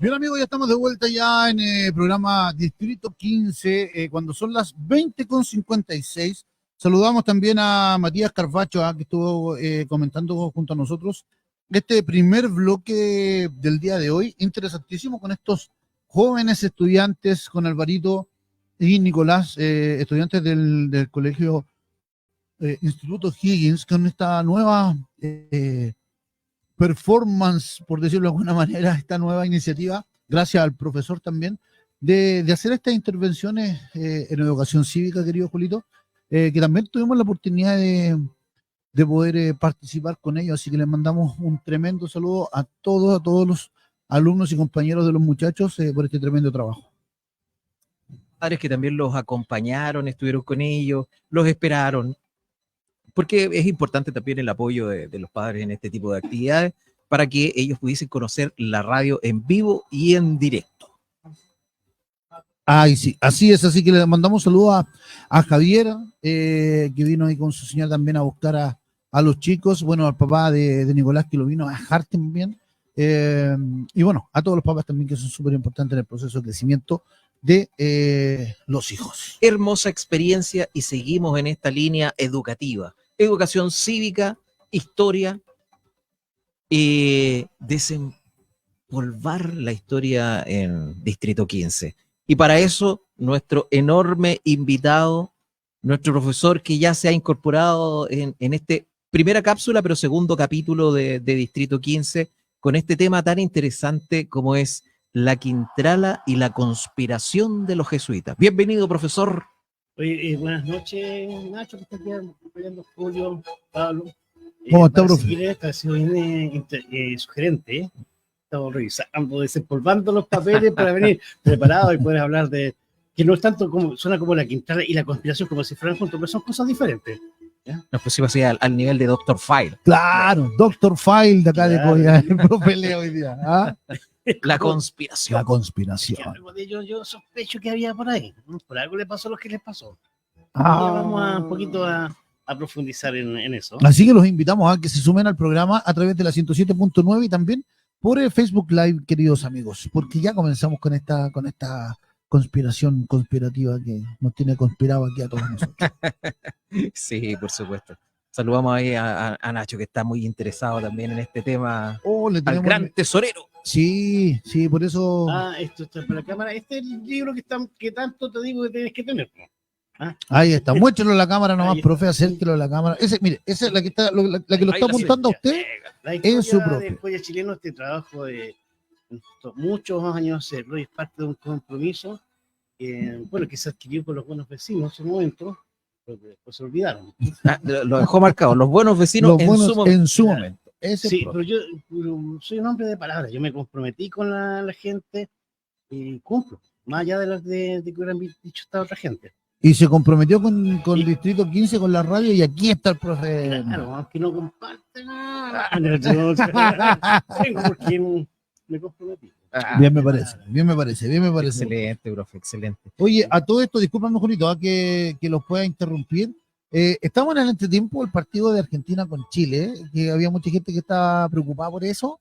Bien, amigos, ya estamos de vuelta ya en el programa Distrito 15, cuando son las 20:56. Saludamos también a Matías Carvacho, que estuvo comentando junto a nosotros este primer bloque del día de hoy, interesantísimo, con estos jóvenes estudiantes, con Alvarito y Nicolás, estudiantes del colegio Instituto Higgins, con esta nueva performance, por decirlo de alguna manera, esta nueva iniciativa, gracias al profesor también, de hacer estas intervenciones en educación cívica, querido Julito, que también tuvimos la oportunidad de poder participar con ellos, así que les mandamos un tremendo saludo a todos los alumnos y compañeros de los muchachos por este tremendo trabajo. Padres que también los acompañaron, estuvieron con ellos, los esperaron, porque es importante también el apoyo de los padres en este tipo de actividades para que ellos pudiesen conocer la radio en vivo y en directo. Ay, sí, así es, así que le mandamos saludos a Javier, que vino ahí con su señora también a buscar a los chicos, bueno, al papá de Nicolás, que lo vino a dejar también, y bueno, a todos los papás también, que son súper importantes en el proceso de crecimiento de los hijos. Hermosa experiencia, y seguimos en esta línea educativa. Educación cívica, historia, desempolvar la historia en Distrito 15. Y para eso, nuestro enorme invitado, nuestro profesor que ya se ha incorporado en este primera cápsula, pero segundo capítulo de Distrito 15, con este tema tan interesante como es la Quintrala y la conspiración de los jesuitas. Bienvenido, profesor. Oye, buenas noches, Nacho, que está aquí acompañando Julio, Pablo. ¿Cómo está, profe? Esta ha sido bien sugerente. Estamos revisando, desempolvando los papeles para venir preparados y poder hablar de que no es tanto como, suena como la Quintrala y la conspiración como si fueran juntos, pero son cosas diferentes. ¿Ya? Nos pusimos así al nivel de Dr. File. Claro, Dr. File de acá de Coya, el profe Leo hoy día. ¿Ah? La conspiración. La conspiración. Algo de yo sospecho que había por ahí. Por algo le pasó lo que les pasó. Vamos un poquito a profundizar en eso. Así que los invitamos a que se sumen al programa a través de la 107.9 y también por el Facebook Live, queridos amigos, porque ya comenzamos con esta conspiración conspirativa que nos tiene conspirado aquí a todos nosotros. Sí, por supuesto. Saludamos ahí a Nacho, que está muy interesado también en este tema. Le al gran tesorero. Sí, por eso. Esto está para la cámara. Este es el libro que tanto te digo que tienes que tener. Ahí está, muéstralo en la cámara nomás, profe, acérquelo a la cámara. Mire, esa es la que está, la que lo está apuntando a usted. Es su profe. El Joya Chileno, este trabajo de muchos años hacerlo, y es parte de un compromiso que se adquirió con los buenos vecinos en su momento, porque después se olvidaron. Lo dejó marcado, los buenos vecinos en su momento. Sí, pero yo soy un hombre de palabras, yo me comprometí con la gente y cumplo, más allá de las de que hubieran dicho esta otra gente. Y se comprometió con Distrito 15, con la radio, y aquí está el profe. Claro, aunque no comparte nada. Tengo porque me comprometí. Bien me parece. Excelente, profe, excelente. Oye, a todo esto, discúlpame, Julito, que los pueda interrumpir. Estamos en el entretiempo del partido de Argentina con Chile, que había mucha gente que estaba preocupada por eso.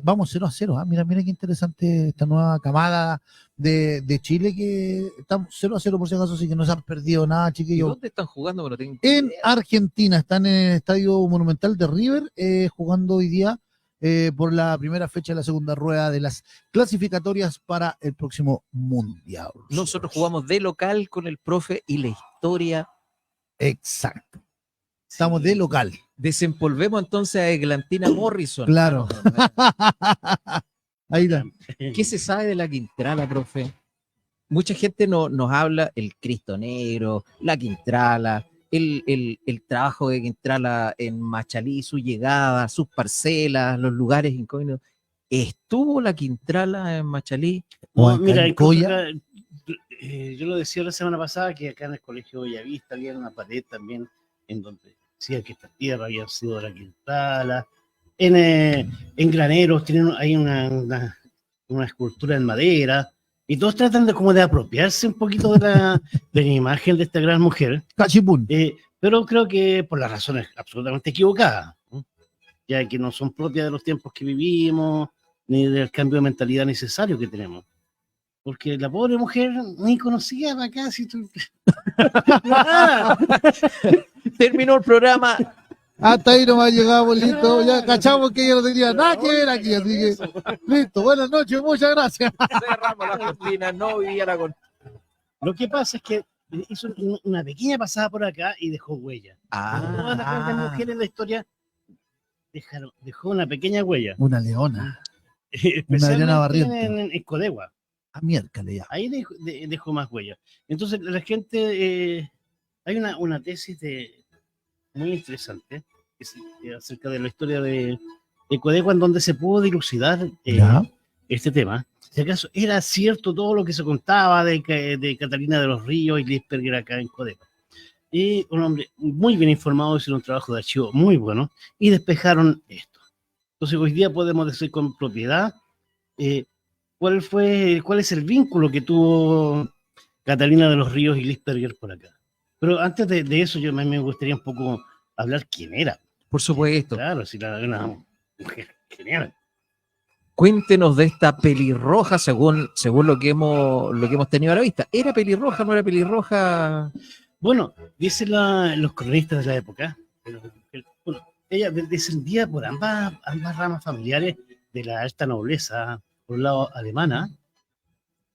Vamos 0-0. Mira qué interesante esta nueva camada de Chile, que estamos 0-0 por si acaso, así que no se han perdido nada, chiquillos. ¿Y dónde están jugando? En Argentina, están en el Estadio Monumental de River, jugando hoy día por la primera fecha de la segunda rueda de las clasificatorias para el próximo Mundial. Nosotros jugamos de local con el profe y la historia. Exacto. Estamos de local. Desempolvemos entonces a Eglantina Morrison. Claro. Ahí está. ¿Qué se sabe de la Quintrala, profe? Mucha gente nos habla el Cristo Negro, la Quintrala, el trabajo de Quintrala en Machalí, su llegada, sus parcelas, los lugares incógnitos. ¿Estuvo la Quintrala en Machalí? No, mira, yo lo decía la semana pasada, que acá en el Colegio Bellavista había una pared también en donde decía que esta tierra había sido la Quintrala. En Graneros hay una escultura en madera, y todos tratan de apropiarse un poquito de la imagen de esta gran mujer. Cachipún. Pero creo que por las razones absolutamente equivocadas, ¿no? Ya que no son propias de los tiempos que vivimos, ni del cambio de mentalidad necesario que tenemos. Porque la pobre mujer ni conocía para acá. Terminó el programa. Hasta ahí nomás llegamos, listo. Ya cachamos que ella no tenía nada que ver aquí, así que listo. Buenas noches, muchas gracias. Cerramos la cortina, no vivía la cortina. Lo que pasa es que hizo una pequeña pasada por acá y dejó huella. Todas las grandes mujeres en la historia dejó una pequeña huella. Una leona. Especialmente Adriana Barrientos. en Codegua. A miércoles ya. Ahí dejó más huella. Entonces, la gente. Hay una tesis muy interesante acerca de la historia de Codegua, en donde se pudo dilucidar este tema. Si acaso era cierto todo lo que se contaba de Catalina de los Ríos y Lisperger acá en Codegua. Y un hombre muy bien informado, hicieron un trabajo de archivo muy bueno y despejaron esto. Entonces, hoy día podemos decir con propiedad cuál es el vínculo que tuvo Catalina de los Ríos y Lisperger por acá. Pero antes de eso, yo me gustaría un poco hablar quién era. Por supuesto. Claro, si una mujer genial. Cuéntenos de esta pelirroja según lo que hemos tenido a la vista. ¿Era pelirroja, no era pelirroja? Bueno, dicen los cronistas de la época, bueno, ella descendía por ambas ramas familiares de la alta nobleza, por el lado alemana,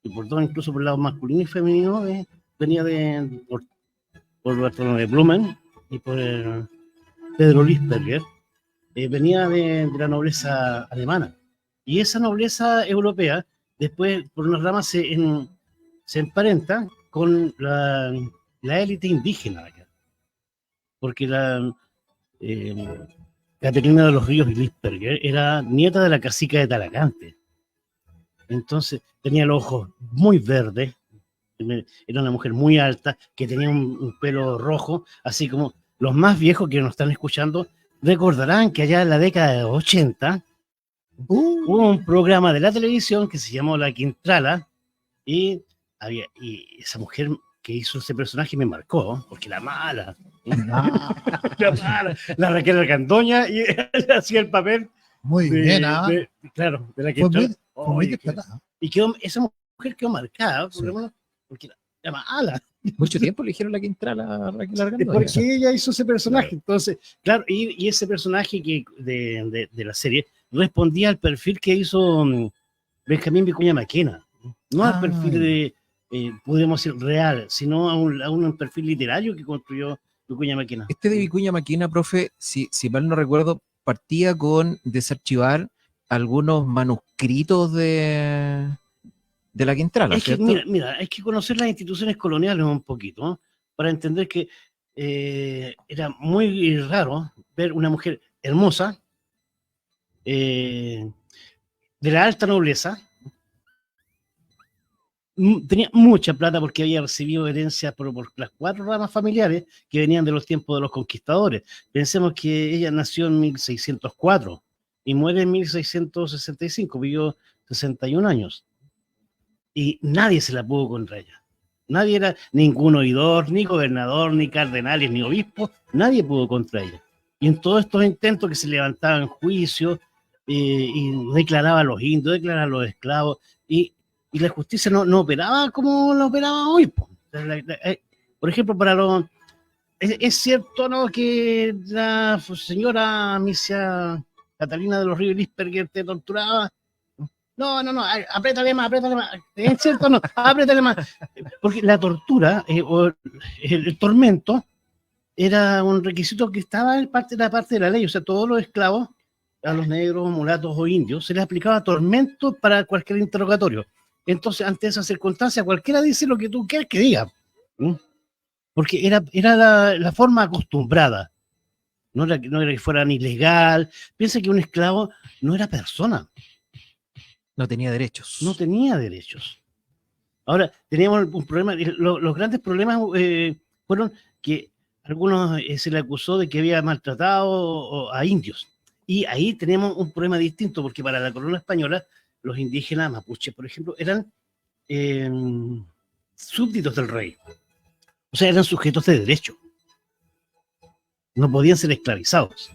y incluso por el lado masculino y femenino, venía por Bartolomé Blumen y por Pedro Lisperger, venía de la nobleza alemana. Y esa nobleza europea, después, por una rama, se emparenta con la élite indígena de acá. Porque Catalina de los Ríos y Lisperger era nieta de la cacica de Talagante. Entonces, tenía los ojos muy verdes, era una mujer muy alta, que tenía un pelo rojo, así como los más viejos que nos están escuchando recordarán que allá en la década de los 80 hubo un programa de la televisión que se llamó La Quintrala y esa mujer que hizo ese personaje me marcó, porque la mala, la Raquel Argandoña, y hacía el papel muy bien, claro, de La Quintrala. Fue muy descarada. Y esa mujer quedó marcada, porque era mala. Mucho tiempo le dijeron La Quintrala a Raquel Argandoña. Porque ella hizo ese personaje. Claro. Entonces, claro, y ese personaje de la serie respondía al perfil que hizo Benjamín Vicuña Maquena. No al perfil podríamos decir real, sino a un perfil literario que construyó Vicuña Maquena. Este de Vicuña Maquena, profe, si mal no recuerdo, partía con desarchivar algunos manuscritos de La Quintrala, es que, ¿cierto? mira, hay que conocer las instituciones coloniales un poquito, ¿no? Para entender que era muy raro ver una mujer hermosa, de la alta nobleza, tenía mucha plata porque había recibido herencias por las 4 ramas familiares que venían de los tiempos de los conquistadores. Pensemos que ella nació en 1604 y muere en 1665, vivió 61 años. Y nadie se la pudo contra ella. Nadie era ningún oidor, ni gobernador, ni cardenales, ni obispos, nadie pudo contra ella. Y en todos estos intentos que se levantaban juicios y declaraba a los indios, declaraba a los esclavos, y la justicia no operaba como la operaba hoy. Por ejemplo, es cierto, ¿no?, que la señora misia Catalina de los Ríos Lisperger te torturaba. No, apriétale más. ¿Es cierto o no? Apriétale más. Porque la tortura o el tormento era un requisito que estaba en la parte de la ley. O sea, todos los esclavos, a los negros, mulatos o indios, se les aplicaba tormento para cualquier interrogatorio. Entonces, ante esa circunstancia, cualquiera dice lo que tú quieres que diga. Porque era la forma acostumbrada. No era que fuera ni legal. Piensa que un esclavo no era persona. No tenía derechos. No tenía derechos. Ahora, teníamos un problema. Los grandes problemas fueron que algunos se le acusó de que había maltratado a indios. Y ahí tenemos un problema distinto, porque para la corona española, los indígenas mapuches, por ejemplo, eran súbditos del rey. O sea, eran sujetos de derecho. No podían ser esclavizados.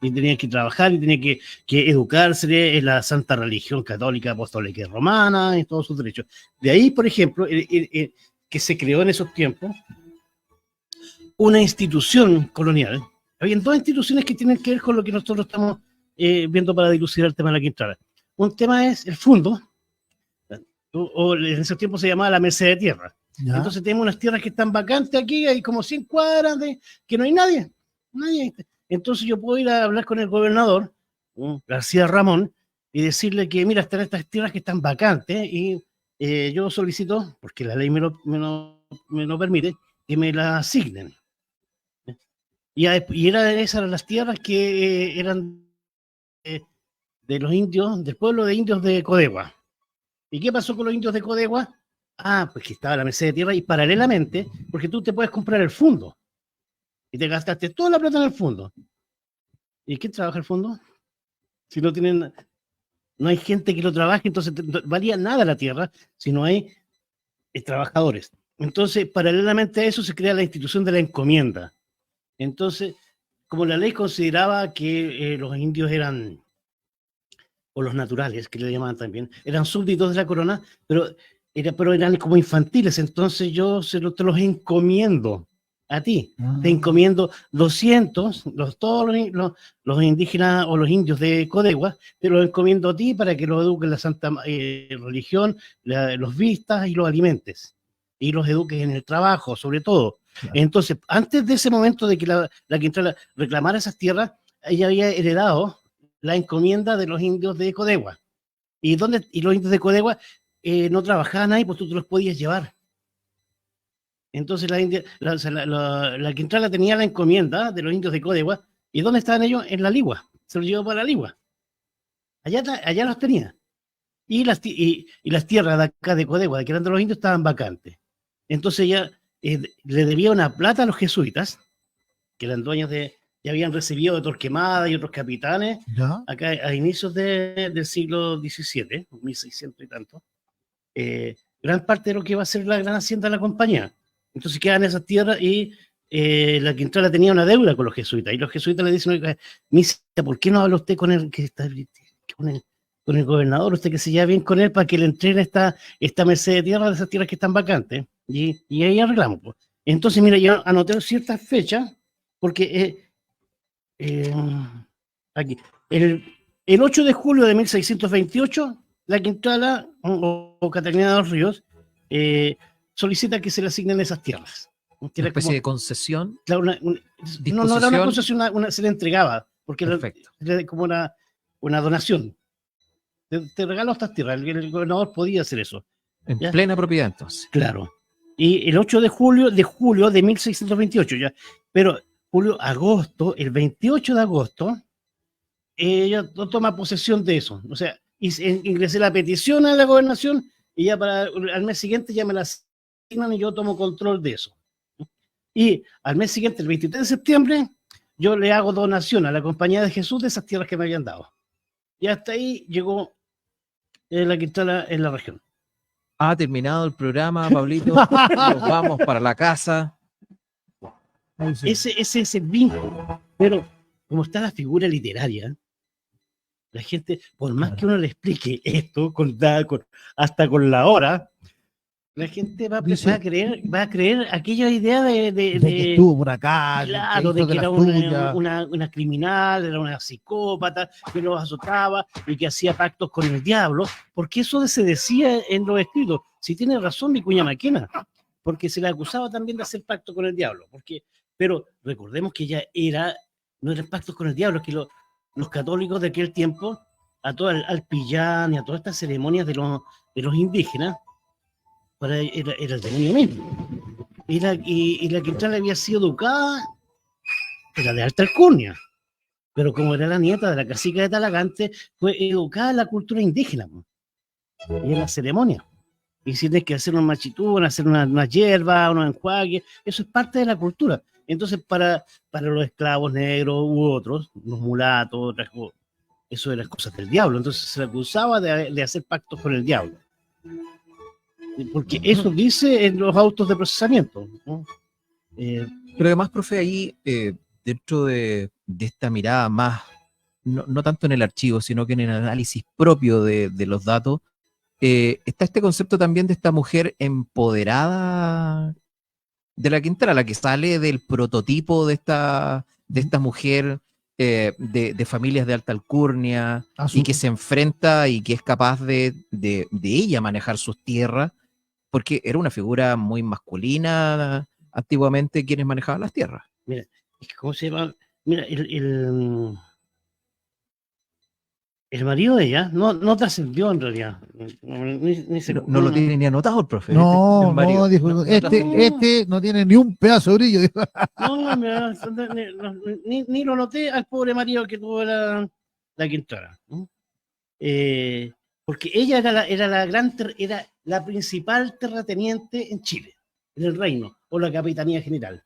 y tenía que trabajar y tenía que educarse en la santa religión católica, apostólica y romana, y todos sus derechos. De ahí, por ejemplo, que se creó en esos tiempos una institución colonial. Habían dos instituciones que tienen que ver con lo que nosotros estamos viendo para dilucidar el tema de la Quintrala. Un tema es el fondo, o en ese tiempo se llamaba la merced de tierra. ¿Ya? Entonces tenemos unas tierras que están vacantes aquí, hay como 100 cuadras que no hay nadie. Entonces yo puedo ir a hablar con el gobernador, García Ramón, y decirle que, mira, están estas tierras que están vacantes y yo solicito, porque la ley me lo permite, que me las asignen. Y esas eran las tierras que eran de los indios, del pueblo de indios de Codegua. ¿Y qué pasó con los indios de Codegua? Pues que estaba la merced de tierra y paralelamente, porque tú te puedes comprar el fondo y te gastaste toda la plata en el fondo. ¿Y quién trabaja el fondo? Si no hay gente que lo trabaje, entonces no valía nada la tierra si no hay trabajadores. Entonces, paralelamente a eso se crea la institución de la encomienda. Entonces, como la ley consideraba que los indios eran, o los naturales, que le llamaban también, eran súbditos de la corona, pero eran como infantiles, entonces yo te los encomiendo a ti. Te encomiendo 200, todos los indígenas o los indios de Codegua, te los encomiendo a ti para que los eduques en la santa religión, los vistas y los alimentes, y los eduques en el trabajo, sobre todo. Claro. Entonces, antes de ese momento de que la Quintrala reclamara esas tierras, ella había heredado la encomienda de los indios de Codegua. Y los indios de Codegua no trabajaban ahí, pues tú te los podías llevar. Entonces la Quintrala tenía la encomienda de los indios de Codegua. ¿Y dónde estaban ellos? En la Ligua. Se los llevó para la Ligua. Allá los tenía. Y las tierras de acá de Codegua, que eran de los indios, estaban vacantes. Entonces ya le debía una plata a los jesuitas, que eran dueños ya habían recibido de Torquemada y otros capitanes, ¿ya? Acá a inicios del siglo XVII, 1600 y tanto, gran parte de lo que iba a ser la gran hacienda de la compañía. Entonces quedan esas tierras y la Quintrala tenía una deuda con los jesuitas, y los jesuitas le dicen, misa, ¿por qué no habla usted con el gobernador, usted que se lleva bien con él, para que le entregue esta merced de tierra de esas tierras que están vacantes? Y ahí arreglamos, pues. Entonces, mira, yo anoté ciertas fechas, porque aquí, el 8 de julio de 1628, la Quintrala o Catalina de los Ríos solicita que se le asignen esas tierras. Una especie de concesión. Claro, no era una concesión, se le entregaba, porque era como una donación. Te regalo estas tierras, el gobernador podía hacer eso. En plena propiedad, entonces. Claro. Y el 8 de julio de 1628, ya. Pero agosto, el 28 de agosto, ella toma posesión de eso. O sea, ingresé la petición a la gobernación y ya al mes siguiente ya me la asignan y yo tomo control de eso. Y al mes siguiente, el 23 de septiembre, yo le hago donación a la Compañía de Jesús de esas tierras que me habían dado. Y hasta ahí llegó la Quintrala en la región. Ha terminado el programa, Pablito. Nos vamos para la casa. Ese es el vínculo. Pero como está la figura literaria, la gente, por más que uno le explique esto, hasta con la hora, la gente va a creer aquella idea de que estuvo por acá, claro, de que era una criminal, era una psicópata, que los azotaba y que hacía pactos con el diablo, porque eso se decía en los escritos. Si tiene razón mi cuña Maquena, porque se le acusaba también de hacer pacto con el diablo, pero recordemos que ella no eran pactos con el diablo, que los católicos de aquel tiempo, al pillán y a todas estas ceremonias de los indígenas, era el demonio mismo. Y la Quintrala había sido educada, era de alta alcurnia, pero como era la nieta de la cacica de Talagante, fue educada en la cultura indígena y en la ceremonia. Y si tienes que hacer un machitún, hacer una hierba, unos enjuagues, eso es parte de la cultura. Entonces, para los esclavos negros u otros, los mulatos, eso eran cosas del diablo. Entonces se le acusaba de hacer pactos con el diablo. Porque eso dice en los autos de procesamiento, ¿no? Pero además, profe, ahí, dentro de esta mirada más no tanto en el archivo, sino que en el análisis propio de los datos, está este concepto también de esta mujer empoderada de la Quintana, la que sale del prototipo de esta mujer de familias de alta alcurnia y que se enfrenta y que es capaz de ella manejar sus tierras, porque era una figura muy masculina antiguamente quienes manejaban las tierras. Mira, ¿cómo se llama? Mira, el marido de ella no trascendió en realidad. No lo tiene ni anotado el profe. No, el marido. no, dijo, este no tiene ni un pedazo de brillo. Dijo. No, mira, ni lo noté al pobre marido que tuvo la Quintana. Porque ella era la principal terrateniente en Chile, en el reino, o la capitanía general.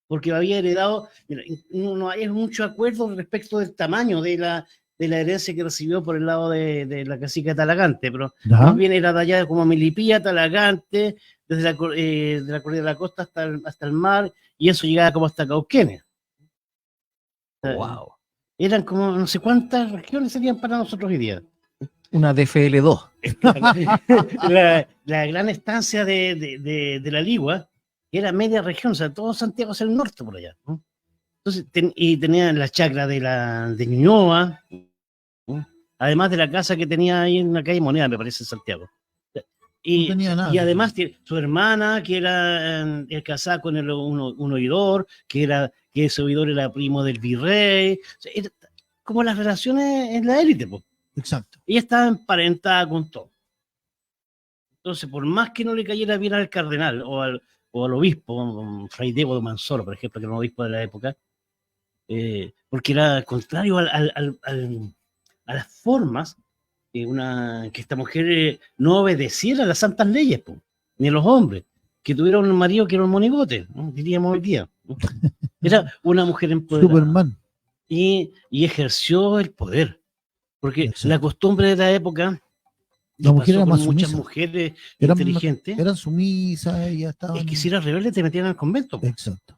Porque había heredado, mira, no hay mucho acuerdo respecto del tamaño de la herencia que recibió por el lado de la cacica Talagante, pero más bien era de allá como Melipilla, Talagante, desde la cordillera de la costa hasta el mar, y eso llegaba como hasta Cauquenes. Wow. Eran como no sé cuántas regiones serían para nosotros hoy día. Una DFL2. la gran estancia de la Ligua era media región, o sea, todo Santiago es el norte por allá, ¿no? Entonces, y tenían la chacra de Ñuñoa, ¿no? Además de la casa que tenía ahí en la calle Moneda, me parece, en Santiago. Y, no tenía nada, y además su hermana, que era casada con un oidor, que ese oidor era primo del virrey. O sea, como las relaciones en la élite, pues. Exacto. Ella estaba emparentada con todo. Entonces, por más que no le cayera bien al cardenal o al obispo, Fray Diego de Mansoro, por ejemplo, que era un obispo de la época, porque era contrario a las formas que esta mujer no obedeciera a las santas leyes, po, ni a los hombres, que tuviera un marido que era un monigote, ¿no? Diríamos hoy día, ¿no? Era una mujer empoderada. Superman. Y ejerció el poder, porque la costumbre de la época, la mujer era más muchas sumisa. mujeres inteligentes, eran sumisas, ellas estaban... es que si eras rebelde te metían al convento. Exacto.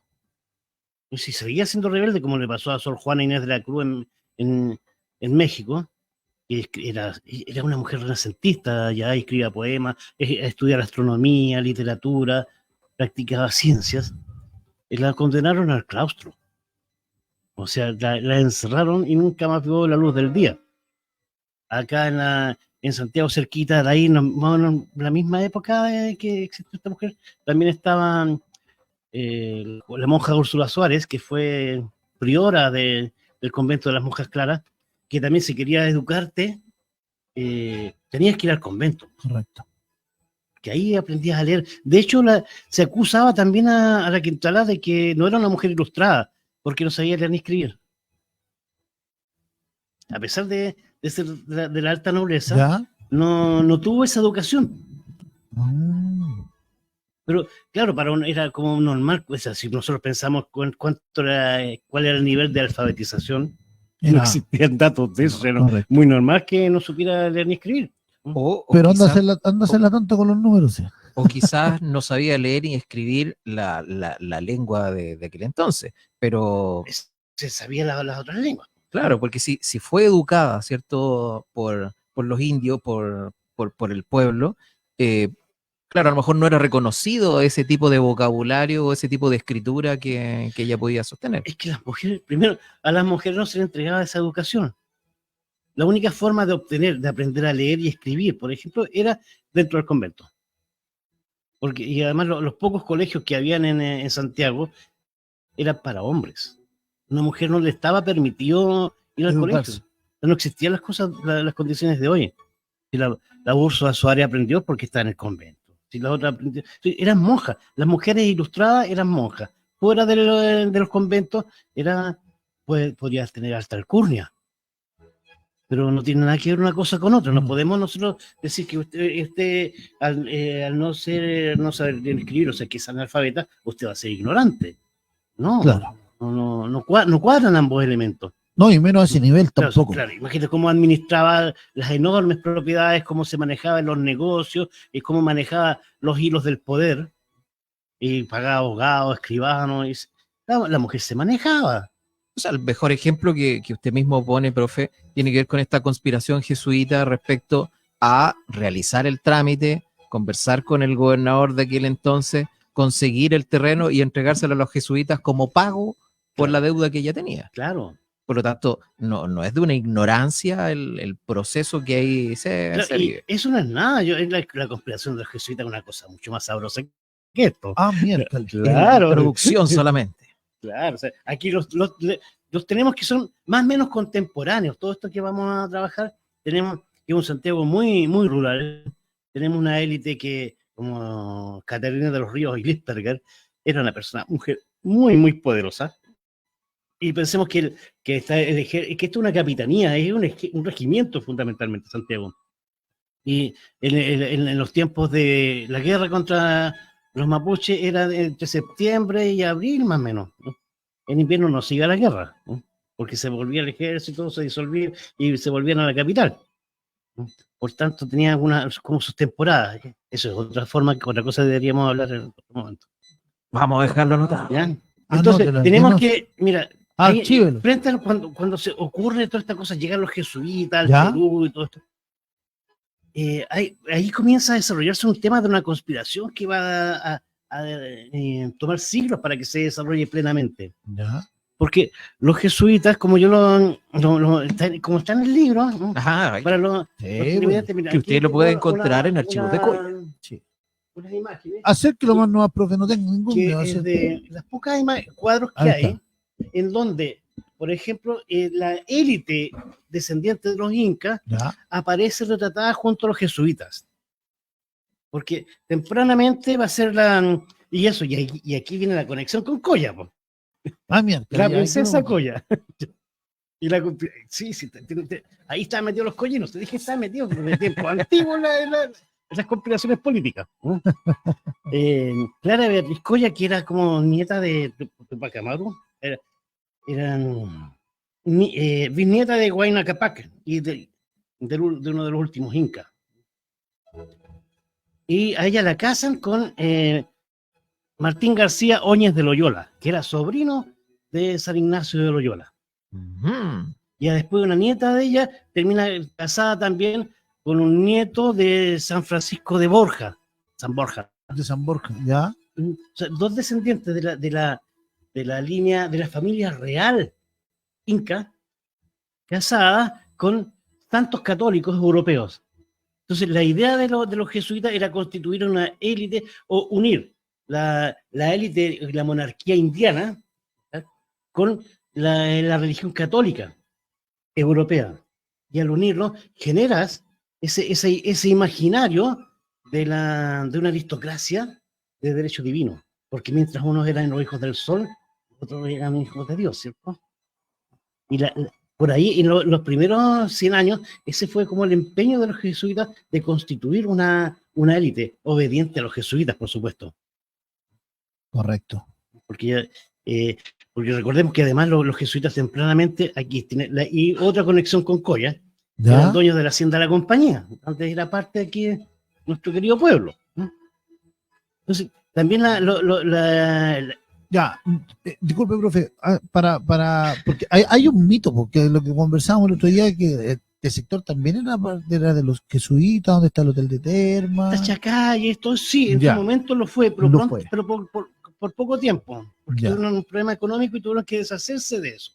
Y si seguía siendo rebelde, como le pasó a Sor Juana Inés de la Cruz en México, que era una mujer renacentista, ya escribía poemas, estudiaba astronomía, literatura, practicaba ciencias, y la condenaron al claustro. O sea, la encerraron y nunca más vio la luz del día. Acá en Santiago, cerquita de ahí, más o menos la misma época que existió esta mujer, también estaba la monja Úrsula Suárez, que fue priora del convento de las Monjas Claras, que también si querías educarte, tenías que ir al convento. Correcto. Que ahí aprendías a leer. De hecho, se acusaba también a la Quintalá de que no era una mujer ilustrada, porque no sabía leer ni escribir. A pesar de ser de la alta nobleza, no tuvo esa educación. Pero claro, era como normal, pues, si nosotros pensamos cuál era el nivel de alfabetización, no existían datos de eso, era muy normal que no supiera leer ni escribir. Pero anda a hacerla tonta con los números. ¿Sí? O quizás no sabía leer ni escribir la lengua de aquel entonces, pero... Se sabía las otras lenguas. Claro, porque si fue educada, ¿cierto?, por los indios, por el pueblo, claro, a lo mejor no era reconocido ese tipo de vocabulario o ese tipo de escritura que ella podía sostener. Es que las mujeres, primero, a las mujeres no se les entregaba esa educación. La única forma de aprender a leer y escribir, por ejemplo, era dentro del convento. Y además los pocos colegios que habían en Santiago eran para hombres. Una mujer no le estaba permitido ir al colegio. No existían las condiciones de hoy. Y la Úrsula Suárez aprendió porque estaba en el convento. Si la otra aprendió, eran monjas. Las mujeres ilustradas eran monjas. Fuera de los conventos podrías tener alta alcurnia. Pero no tiene nada que ver una cosa con otra. No podemos nosotros decir que usted al no saber escribir, o sea, que es analfabeta, usted va a ser ignorante. No, claro. No cuadran ambos elementos. No, y menos a ese nivel tampoco. Claro, imagínate cómo administraba las enormes propiedades, cómo se manejaba en los negocios, y cómo manejaba los hilos del poder, y pagaba abogados, escribanos. La mujer se manejaba. O sea, el mejor ejemplo que usted mismo pone, profe, tiene que ver con esta conspiración jesuita respecto a realizar el trámite, conversar con el gobernador de aquel entonces, conseguir el terreno y entregárselo a los jesuitas como pago por la deuda que ella tenía. Claro. Por lo tanto, no es de una ignorancia el proceso que ahí se Claro, y vive. eso no es nada. La conspiración de los jesuitas es una cosa mucho más sabrosa que esto. Ah, miércoles. Claro. Introducción solamente. Claro, o sea, aquí los tenemos que son más o menos contemporáneos. Todo esto que vamos a trabajar, tenemos que es un Santiago muy, muy rural. Tenemos una élite que, como Catalina de los Ríos y Listerger, era una mujer muy, muy poderosa. Y pensemos que esto es una capitanía, es un regimiento fundamentalmente, Santiago. Y en los tiempos de la guerra contra los mapuches era entre septiembre y abril más o menos, ¿no? En invierno no se iba a la guerra, ¿no? Porque se volvía el ejército, se disolvía y se volvían a la capital, ¿no? Por tanto, tenía como sus temporadas. Eso es otra forma, otra cosa deberíamos hablar en otro momento. Vamos a dejarlo anotado. ¿Ya? Entonces, tenemos que, mira, archívelo. frente a cuando se ocurre toda esta cosa, llegan los jesuitas ¿Ya? al Perú y todo esto, ahí comienza a desarrollarse un tema de una conspiración que va a tomar siglos para que se desarrolle plenamente. ¿Ya? Porque los jesuitas, como yo como está en el libro, ¿no? Ajá, Para los televidentes, mira, que aquí usted lo puede tengo encontrar en archivos de Coya. Sí. unas imágenes Acérquelo más nomás, profe, no tengo ningún que miedo. es de las pocas cuadros que Ahí hay, está. en donde, por ejemplo, la élite descendiente de los incas ¿Ya? aparece retratada junto a los jesuitas. Porque tempranamente va a ser y eso, y aquí viene la conexión con Coya, po. Ah, miércoles. La ya, princesa ahí Coya. Y sí, ahí estaban metidos los collinos. Te dije que estaban metidos en el tiempo antiguo esas conspiraciones políticas. Clara Beatriz Coya, que era como nieta de Tupac Amaru, bisnieta de Huayna Capac y de uno de los últimos incas. Y a ella la casan con Martín García Óñez de Loyola, que era sobrino de San Ignacio de Loyola. Y después una nieta de ella termina casada también con un nieto de San Francisco de Borja, San Borja. De San Borja, ¿ya? O sea, dos descendientes de la línea de la familia real inca, casadas con tantos católicos europeos. Entonces, la idea de los jesuitas era constituir una élite o unir la élite, la monarquía indiana, ¿sí?, con la religión católica europea. Y al unirlo, generas ese imaginario de una aristocracia de derecho divino. Porque mientras unos eran los hijos del sol, otros eran hijos de Dios, ¿cierto? Y por ahí, en los primeros 100 años, ese fue como el empeño de los jesuitas de constituir una élite, obediente a los jesuitas, por supuesto. Correcto. Porque recordemos que además los jesuitas tempranamente, aquí tiene y otra conexión con Coya, ¿Ya? eran dueños de la hacienda de la compañía, antes era parte de aquí de nuestro querido pueblo, ¿no? Entonces, también Ya, disculpe, profe, porque hay un mito, porque lo que conversábamos el otro día, que este sector también era de los jesuitas, donde está el hotel de Terma. Chacay, esto sí, en su momento lo fue, pero, pero por poco tiempo, porque tuvieron un problema económico y tuvieron que deshacerse de eso.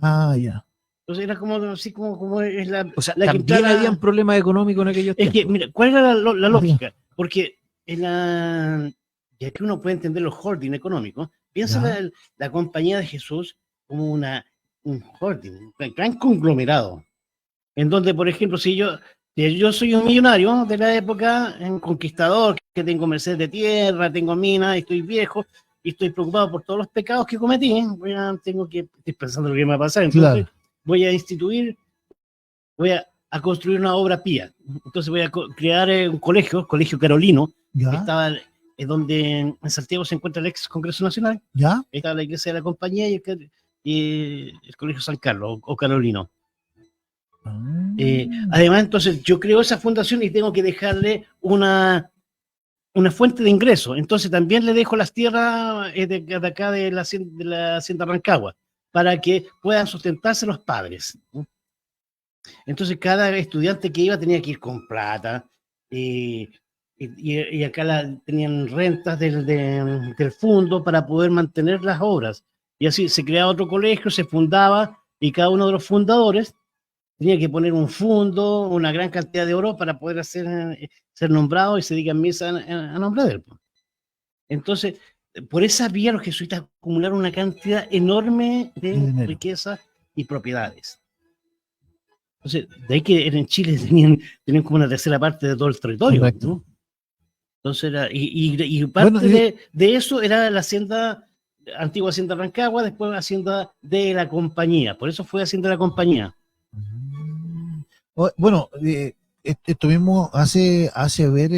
Ah, ya. Entonces era como así como es o sea, también habían problemas económicos en aquellos tiempos. Es que, mira, ¿cuál era la lógica? Porque y aquí uno puede entender los holding económicos. Piensa la Compañía de Jesús como un holding, un gran conglomerado, en donde, por ejemplo, si yo soy un millonario de la época, un conquistador, que tengo merced de tierra, tengo minas, estoy viejo y estoy preocupado por todos los pecados que cometí, estoy pensando lo que me va a pasar, entonces voy a construir una obra pía. Entonces voy a crear un colegio carolino, que estaba donde en Santiago se encuentra el ex Congreso Nacional. ¿Ya? Está la iglesia de la compañía y el Colegio San Carlos o Carolino. Además, entonces yo creo esa fundación y tengo que dejarle una fuente de ingreso. Entonces también le dejo las tierras de acá de la hacienda Rancagua. para que puedan sustentarse los padres. Entonces cada estudiante que iba tenía que ir con plata, y acá tenían rentas del fondo para poder mantener las obras. Y así se creaba otro colegio, se fundaba, y cada uno de los fundadores tenía que poner un fondo, una gran cantidad de oro para poder ser nombrado y se diga misa a nombre de él. Entonces, por esa vía los jesuitas acumularon una cantidad enorme de riquezas y propiedades. Entonces, de ahí que en Chile tenían como una tercera parte de todo el territorio, ¿no? Entonces y parte bueno, de eso era la hacienda, antigua hacienda Rancagua, después hacienda de la compañía, por eso fue hacienda de la compañía. Bueno, esto mismo hace ver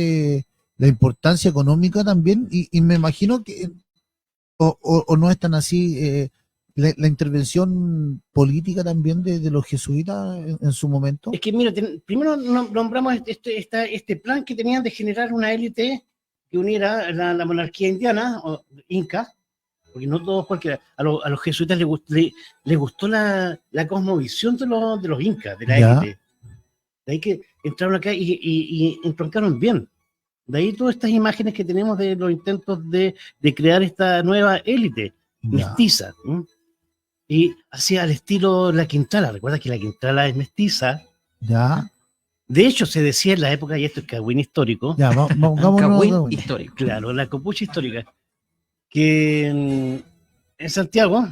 la importancia económica también, y me imagino que o no es tan así, la intervención política también de los jesuitas en su momento. Es que mira, primero nombramos este plan que tenían de generar una élite que uniera la monarquía indiana o inca, porque no todos cualquiera. A los jesuitas les gustó la cosmovisión de los incas, de la élite. De ahí que entraron acá y entroncaron bien. De ahí todas estas imágenes que tenemos de los intentos de crear esta nueva élite mestiza. Y hacía al estilo La Quintrala. Recuerda que La Quintrala es mestiza. Ya. De hecho, se decía en la época, y esto es cagüín histórico. Ya, cagüín histórico. Claro, la copucha histórica. Que en Santiago,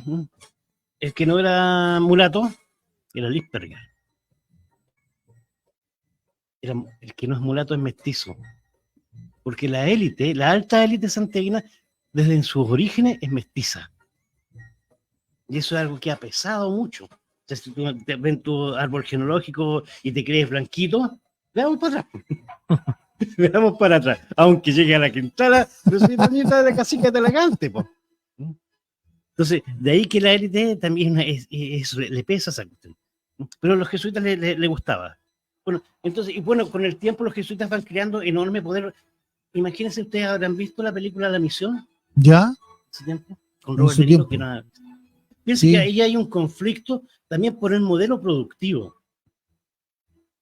el que no era mulato, era Lichtenberger. El que no es mulato es mestizo. Porque la élite, la alta élite santiaguina, desde sus orígenes es mestiza. Y eso es algo que ha pesado mucho. O sea, si tú ven tu árbol genealógico y te crees blanquito, veamos para atrás. Veamos para atrás. Aunque llegue a la Quintrala, pero soy bonita de la casica de Talagante, po. Entonces, de ahí que la élite también le pesa esa cuestión. Pero a los jesuitas le gustaba. Bueno, entonces, y bueno, con el tiempo los jesuitas van creando enorme poder. Imagínense, ustedes habrán visto la película La Misión. ¿Ya? ¿Ese tiempo? Con Robert De Niro, que era... Piensen que ahí hay un conflicto también por el modelo productivo.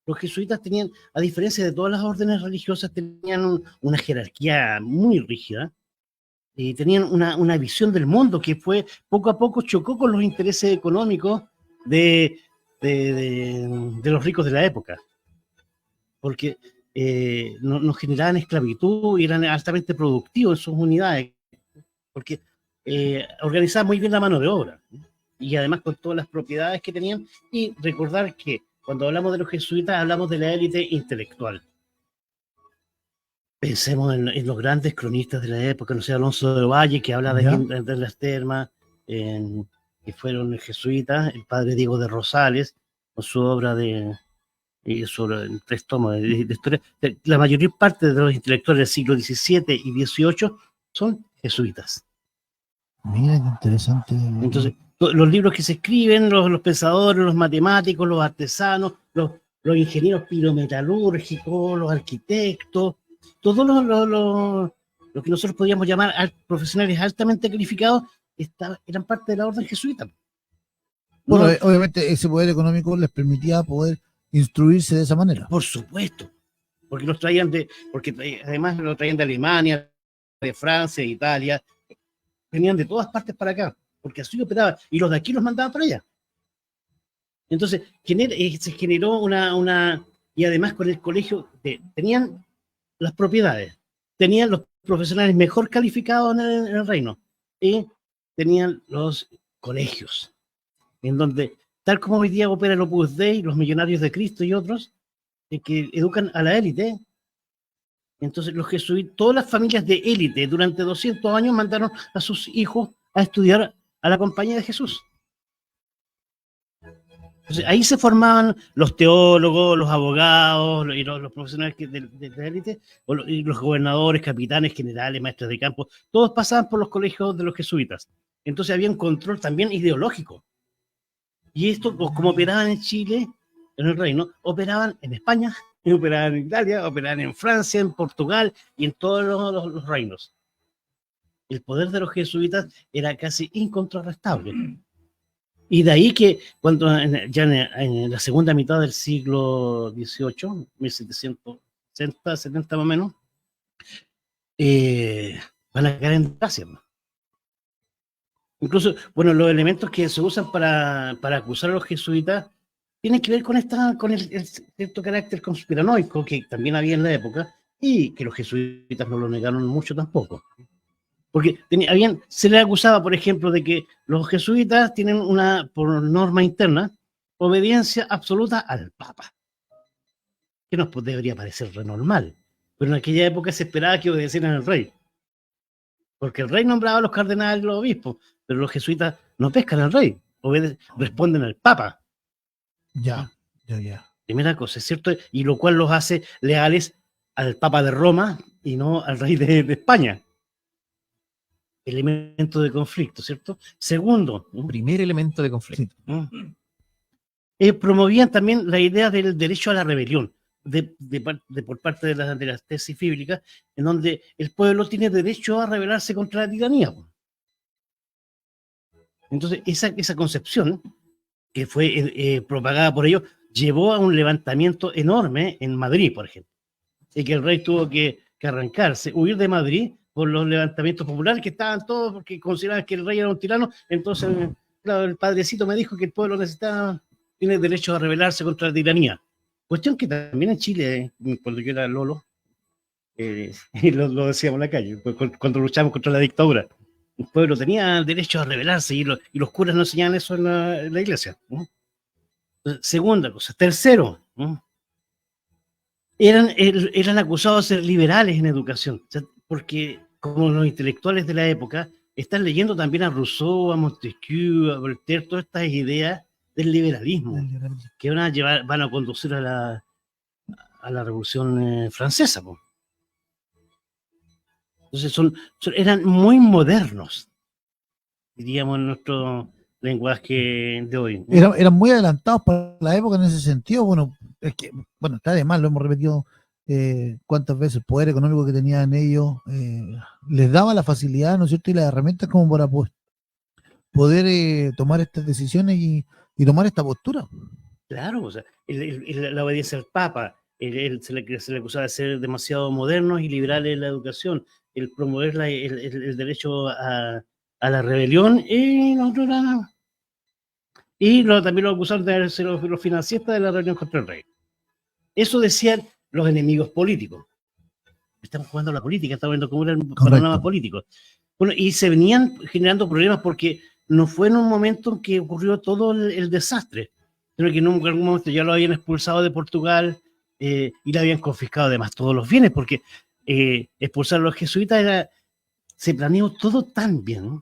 Los jesuitas tenían, a diferencia de todas las órdenes religiosas, tenían una jerarquía muy rígida y tenían una visión del mundo que fue poco a poco chocó con los intereses económicos de los ricos de la época. Porque nos generaban esclavitud y eran altamente productivos en sus unidades. Porque organizaban muy bien la mano de obra, y además con todas las propiedades que tenían. Y recordar que cuando hablamos de los jesuitas hablamos de la élite intelectual. Pensemos en los grandes cronistas de la época, no sé, Alonso de Valle, que habla de las termas, que fueron jesuitas, el padre Diego de Rosales, con su obra sobre 3 tomos de historia. La mayor parte de los intelectuales del siglo XVII y XVIII son jesuitas. Mira qué interesante. Entonces, los libros que se escriben, los pensadores, los matemáticos, los artesanos, los ingenieros pirometalúrgicos, los arquitectos, todos los que nosotros podríamos llamar profesionales altamente calificados, eran parte de la orden jesuita. Bueno, obviamente ese poder económico les permitía poder instruirse de esa manera. Por supuesto, porque además lo traían de Alemania, de Francia, de Italia. Venían de todas partes para acá, porque así operaban, y los de aquí los mandaban para allá. Entonces, se generó y además con el colegio, tenían las propiedades, tenían los profesionales mejor calificados en el reino, y tenían los colegios, en donde, tal como hoy día opera el Opus Dei, los Millonarios de Cristo y otros, que educan a la élite. Entonces los jesuitas, todas las familias de élite durante 200 años mandaron a sus hijos a estudiar a la compañía de Jesús. Entonces ahí se formaban los teólogos, los abogados y los profesionales de la élite, y los gobernadores, capitanes, generales, maestros de campo, todos pasaban por los colegios de los jesuitas. Entonces había un control también ideológico. Y esto, como operaban en Chile, en el reino, operaban en España, operaban en Italia, operaban en Francia, en Portugal y en todos los reinos. El poder de los jesuitas era casi incontrarrestable. Y de ahí que cuando en la segunda mitad del siglo XVIII, 1760, 70 más o menos, van a caer en desgracia, ¿no? Incluso, bueno, los elementos que se usan para acusar a los jesuitas tienen que ver con el cierto carácter conspiranoico que también había en la época y que los jesuitas no lo negaron mucho tampoco. Porque se les acusaba, por ejemplo, de que los jesuitas tienen por norma interna, obediencia absoluta al Papa, que nos debería parecer re normal. Pero en aquella época se esperaba que obedecieran al rey, porque el rey nombraba a los cardenales y los obispos, pero los jesuitas no pescan al rey, responden al Papa. Ya. Primera cosa, ¿es cierto? Y lo cual los hace leales al Papa de Roma y no al rey de España. Elemento de conflicto, ¿cierto? Segundo, Primer elemento de conflicto. Promovían también la idea del derecho a la rebelión por parte de las tesis bíblicas, en donde el pueblo tiene derecho a rebelarse contra la tiranía. Entonces, esa concepción, que fue propagada por ellos, llevó a un levantamiento enorme en Madrid, por ejemplo, y que el rey tuvo que arrancarse, huir de Madrid por los levantamientos populares que estaban todos, porque consideraban que el rey era un tirano. Entonces, claro, el padrecito me dijo que el pueblo tiene derecho a rebelarse contra la tiranía. Cuestión que también en Chile, cuando yo era Lolo, y lo decíamos en la calle, cuando luchamos contra la dictadura, el pueblo tenía derecho a rebelarse y los curas no enseñaban eso en la iglesia. Segunda cosa. Tercero, eran acusados de ser liberales en educación, porque como los intelectuales de la época están leyendo también a Rousseau, a Montesquieu, a Voltaire, todas estas ideas del liberalismo que van a conducir a la Revolución Francesa. Entonces eran muy modernos, diríamos en nuestro lenguaje de hoy. Eran muy adelantados para la época en ese sentido. Bueno, está de más, lo hemos repetido cuántas veces. El poder económico que tenían ellos les daba la facilidad, ¿no es cierto?, y las herramientas como para poder tomar estas decisiones y tomar esta postura. Claro, o sea, la obediencia al Papa, se le acusaba de ser demasiado modernos y liberales en la educación, el promover el derecho a la rebelión, y también lo acusaron de ser los financistas de la rebelión contra el rey. Eso decían los enemigos políticos. Estamos jugando a la política, estamos viendo cómo era el panorama político. Bueno, y se venían generando problemas porque no fue en un momento en que ocurrió todo el desastre, sino que en algún momento ya lo habían expulsado de Portugal y le habían confiscado además todos los bienes, porque expulsar a los jesuitas se planeó todo tan bien,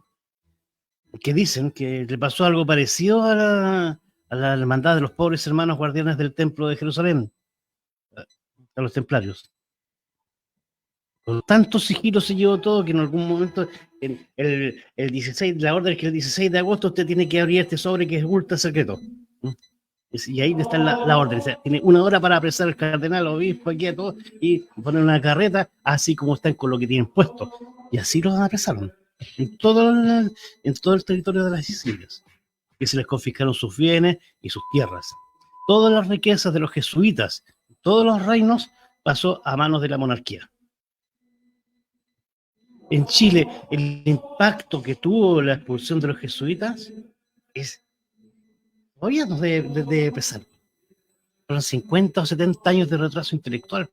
que dicen que le pasó algo parecido a la hermandad de los pobres hermanos guardianes del templo de Jerusalén, a los templarios. Con tanto sigilo se llevó todo que en algún momento, el 16, la orden es que el 16 de agosto usted tiene que abrir este sobre que es ultra secreto. Y ahí está la orden. O sea, tiene 1 hora para apresar al cardenal, al obispo, aquí a todos, y poner una carreta, así como están con lo que tienen puesto. Y así los apresaron. En todo el territorio de las Sicilias. Que se les confiscaron sus bienes y sus tierras. Todas las riquezas de los jesuitas, todos los reinos, pasó a manos de la monarquía. En Chile, el impacto que tuvo la expulsión de los jesuitas todavía nos debe pesar. Fueron 50 o 70 años de retraso intelectual,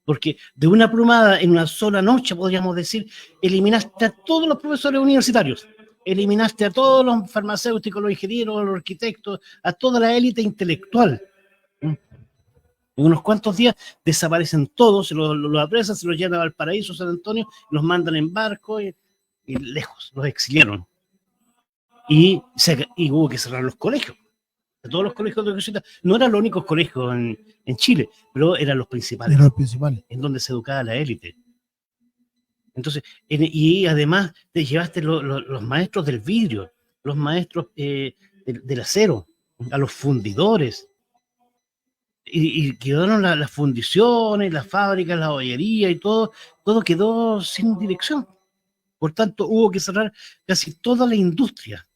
porque de una plumada, en una sola noche, podríamos decir, eliminaste a todos los profesores universitarios, eliminaste a todos los farmacéuticos, los ingenieros, los arquitectos, a toda la élite intelectual. En unos cuantos días desaparecen todos, los apresan, se los llevan a Valparaíso, San Antonio, los mandan en barco y lejos, los exiliaron. Y hubo que cerrar los colegios. Todos los colegios de jesuitas, no eran los únicos colegios en Chile, pero eran los principales. En donde se educaba la élite. Entonces, y además te llevaste los maestros del vidrio, los maestros del acero, a los fundidores. Y quedaron las fundiciones, las fábricas, la bollería y todo quedó sin dirección. Por tanto, hubo que cerrar casi toda la industria.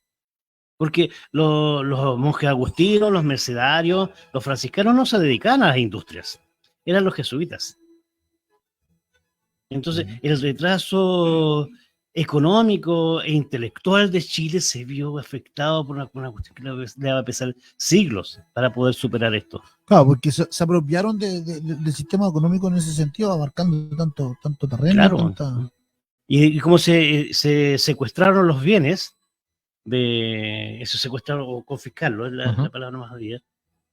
porque los monjes agustinos, los mercedarios, los franciscanos no se dedicaban a las industrias, eran los jesuitas. Entonces, el retraso económico e intelectual de Chile se vio afectado por una cuestión que le va a pesar siglos para poder superar esto. Claro, porque se apropiaron del sistema económico en ese sentido, abarcando tanto terreno. Claro. Y como se secuestraron los bienes, eso secuestrar o confiscarlo, es la palabra más obvia,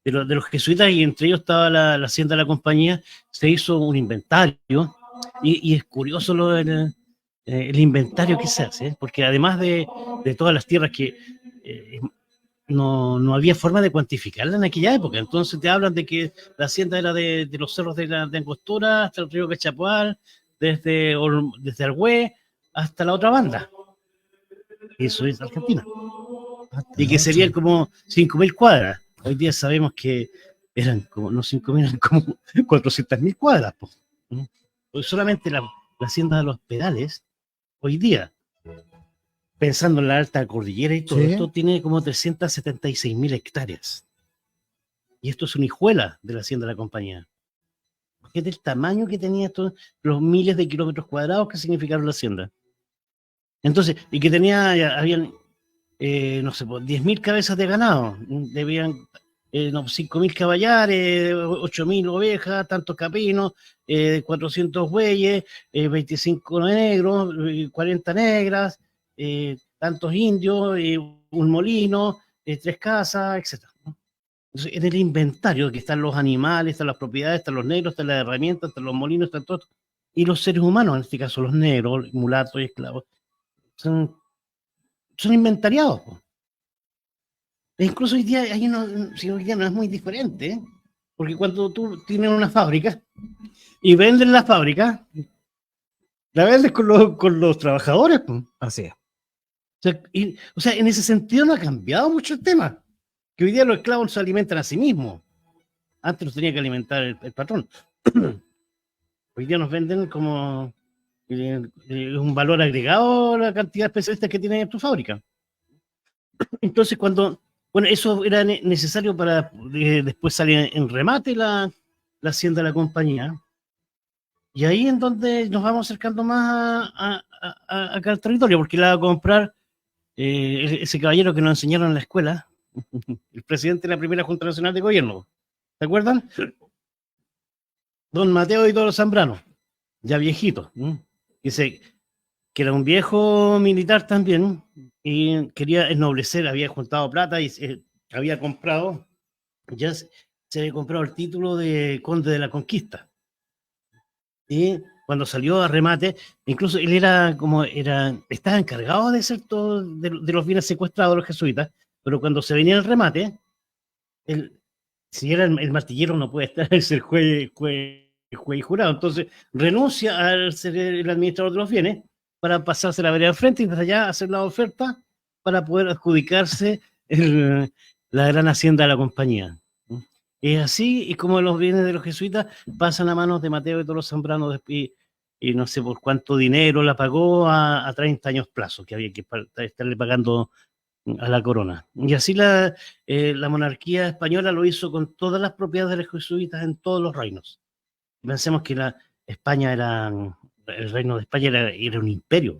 de los jesuitas, y entre ellos estaba la hacienda de la compañía, se hizo un inventario, y es curioso el inventario que se hace, porque además de todas las tierras que no había forma de cuantificarla en aquella época, entonces te hablan de que la hacienda era de los cerros de Angostura hasta el río Cachapual, desde Argüe hasta la otra banda. Eso es Argentina. Y que serían como 5.000 cuadras. Hoy día sabemos que eran como, no 5.000, eran como 400.000 cuadras. Pues solamente la hacienda de los Pedales, hoy día, pensando en la alta cordillera y todo esto, tiene como 376.000 hectáreas. Y esto es una hijuela de la hacienda de la compañía. Es del tamaño que tenía los miles de kilómetros cuadrados que significaron la hacienda. Entonces, y que habían, no sé, 10.000 cabezas de ganado, debían 5.000 caballares, 8.000 ovejas, tantos capinos, 400 bueyes, 25 negros, 40 negras, tantos indios, un molino, 3 casas, etc. Entonces, en el inventario que están los animales, están las propiedades, están los negros, están las herramientas, están los molinos, están todos, y los seres humanos, en este caso los negros, mulatos y esclavos, son inventariados. E incluso hoy día, hoy día no es muy diferente, ¿eh? Porque cuando tú tienes una fábrica y vendes la fábrica, la vendes con los trabajadores. Así es. O sea, en ese sentido no ha cambiado mucho el tema. Que hoy día los esclavos se alimentan a sí mismos. Antes los tenía que alimentar el patrón. Hoy día nos venden como un valor agregado la cantidad de especialistas que tienen en tu fábrica. Entonces, bueno, eso era necesario para después salir en remate la hacienda de la compañía. Y ahí en donde nos vamos acercando más acá al territorio, porque la va a comprar ese caballero que nos enseñaron en la escuela, el presidente de la primera Junta Nacional de Gobierno. ¿Se acuerdan? Don Mateo Isidoro Zambrano, ya viejito, que era un viejo militar también, y quería ennoblecer, había juntado plata y había comprado, ya se había comprado el título de Conde de la Conquista. Y cuando salió a remate, incluso él estaba encargado de ser todo, de los bienes secuestrados de los jesuitas, pero cuando se venía el remate, si era el martillero no puede estar, es el juez y jurado, entonces renuncia a ser el administrador de los bienes para pasarse la vereda al frente y desde allá hacer la oferta para poder adjudicarse la gran hacienda de la compañía. Es así, y como los bienes de los jesuitas pasan a manos de Mateo Isidoro Zambrano, y no sé por cuánto dinero la pagó a 30 años plazo, que había que estarle pagando a la corona. Y así la monarquía española lo hizo con todas las propiedades de los jesuitas en todos los reinos. Pensemos que el reino de España era un imperio.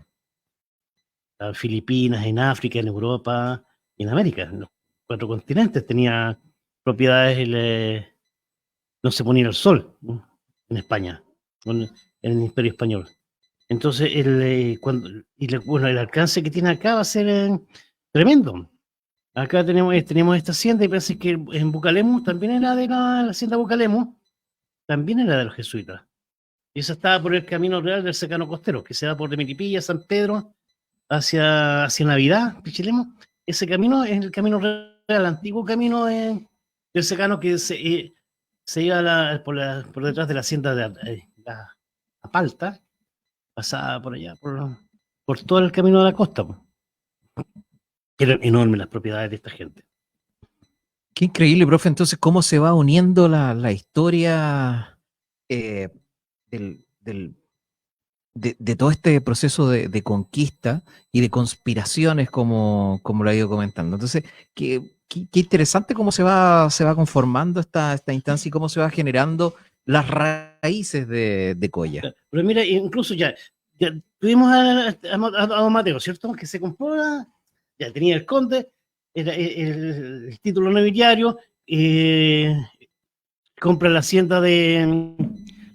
En Filipinas, en África, en Europa y en América. En los 4 continentes tenía propiedades, no se ponía el sol, ¿no? En España, en el imperio español. Entonces, el alcance que tiene acá va a ser tremendo. Acá tenemos esta hacienda, y parece que en Bucalemu también era de la hacienda Bucalemu, también era de los jesuitas. Y esa estaba por el camino real del Secano Costero, que se va por de Melipilla, San Pedro, hacia Navidad, Pichilemu. Ese camino es el camino real, el antiguo camino del Secano, que se iba por detrás de la hacienda de la Palta, pasaba por allá, por todo el camino de la costa. Eran enormes las propiedades de esta gente. Qué increíble, profe. Entonces, ¿cómo se va uniendo la historia del de todo este proceso de conquista y de conspiraciones, como lo he ido comentando. Entonces, qué interesante cómo se va conformando esta instancia y cómo se va generando las raíces de Coya. Pero mira, incluso ya tuvimos a don Mateo, ¿cierto? Que se compró, ya tenía el conde, era el título nobiliario, compra la hacienda de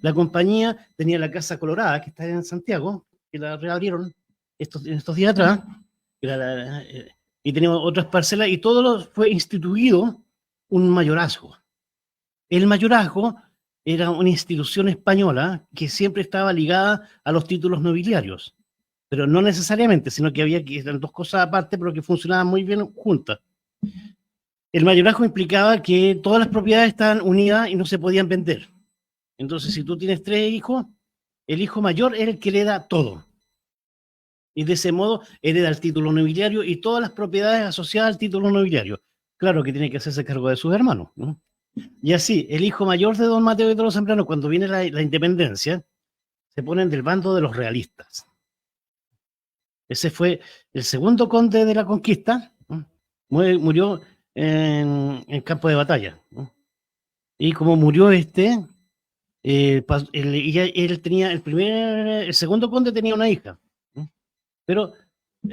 la compañía, tenía la Casa Colorada, que está en Santiago, que la reabrieron en estos días atrás, y teníamos otras parcelas, y todo fue instituido un mayorazgo. El mayorazgo era una institución española que siempre estaba ligada a los títulos nobiliarios, pero no necesariamente, sino que eran dos cosas aparte, pero que funcionaban muy bien juntas. El mayorazgo implicaba que todas las propiedades estaban unidas y no se podían vender. Entonces, si tú tienes 3 hijos, el hijo mayor era el que hereda todo. Y de ese modo hereda el título nobiliario y todas las propiedades asociadas al título nobiliario. Claro que tiene que hacerse cargo de sus hermanos, ¿no? Y así, el hijo mayor de don Mateo de los Zambrano, cuando viene la independencia, se ponen del bando de los realistas. Ese fue el segundo conde de la conquista, ¿no? Murió en campo de batalla, ¿no? Y como murió él tenía el segundo conde tenía una hija, ¿no? Pero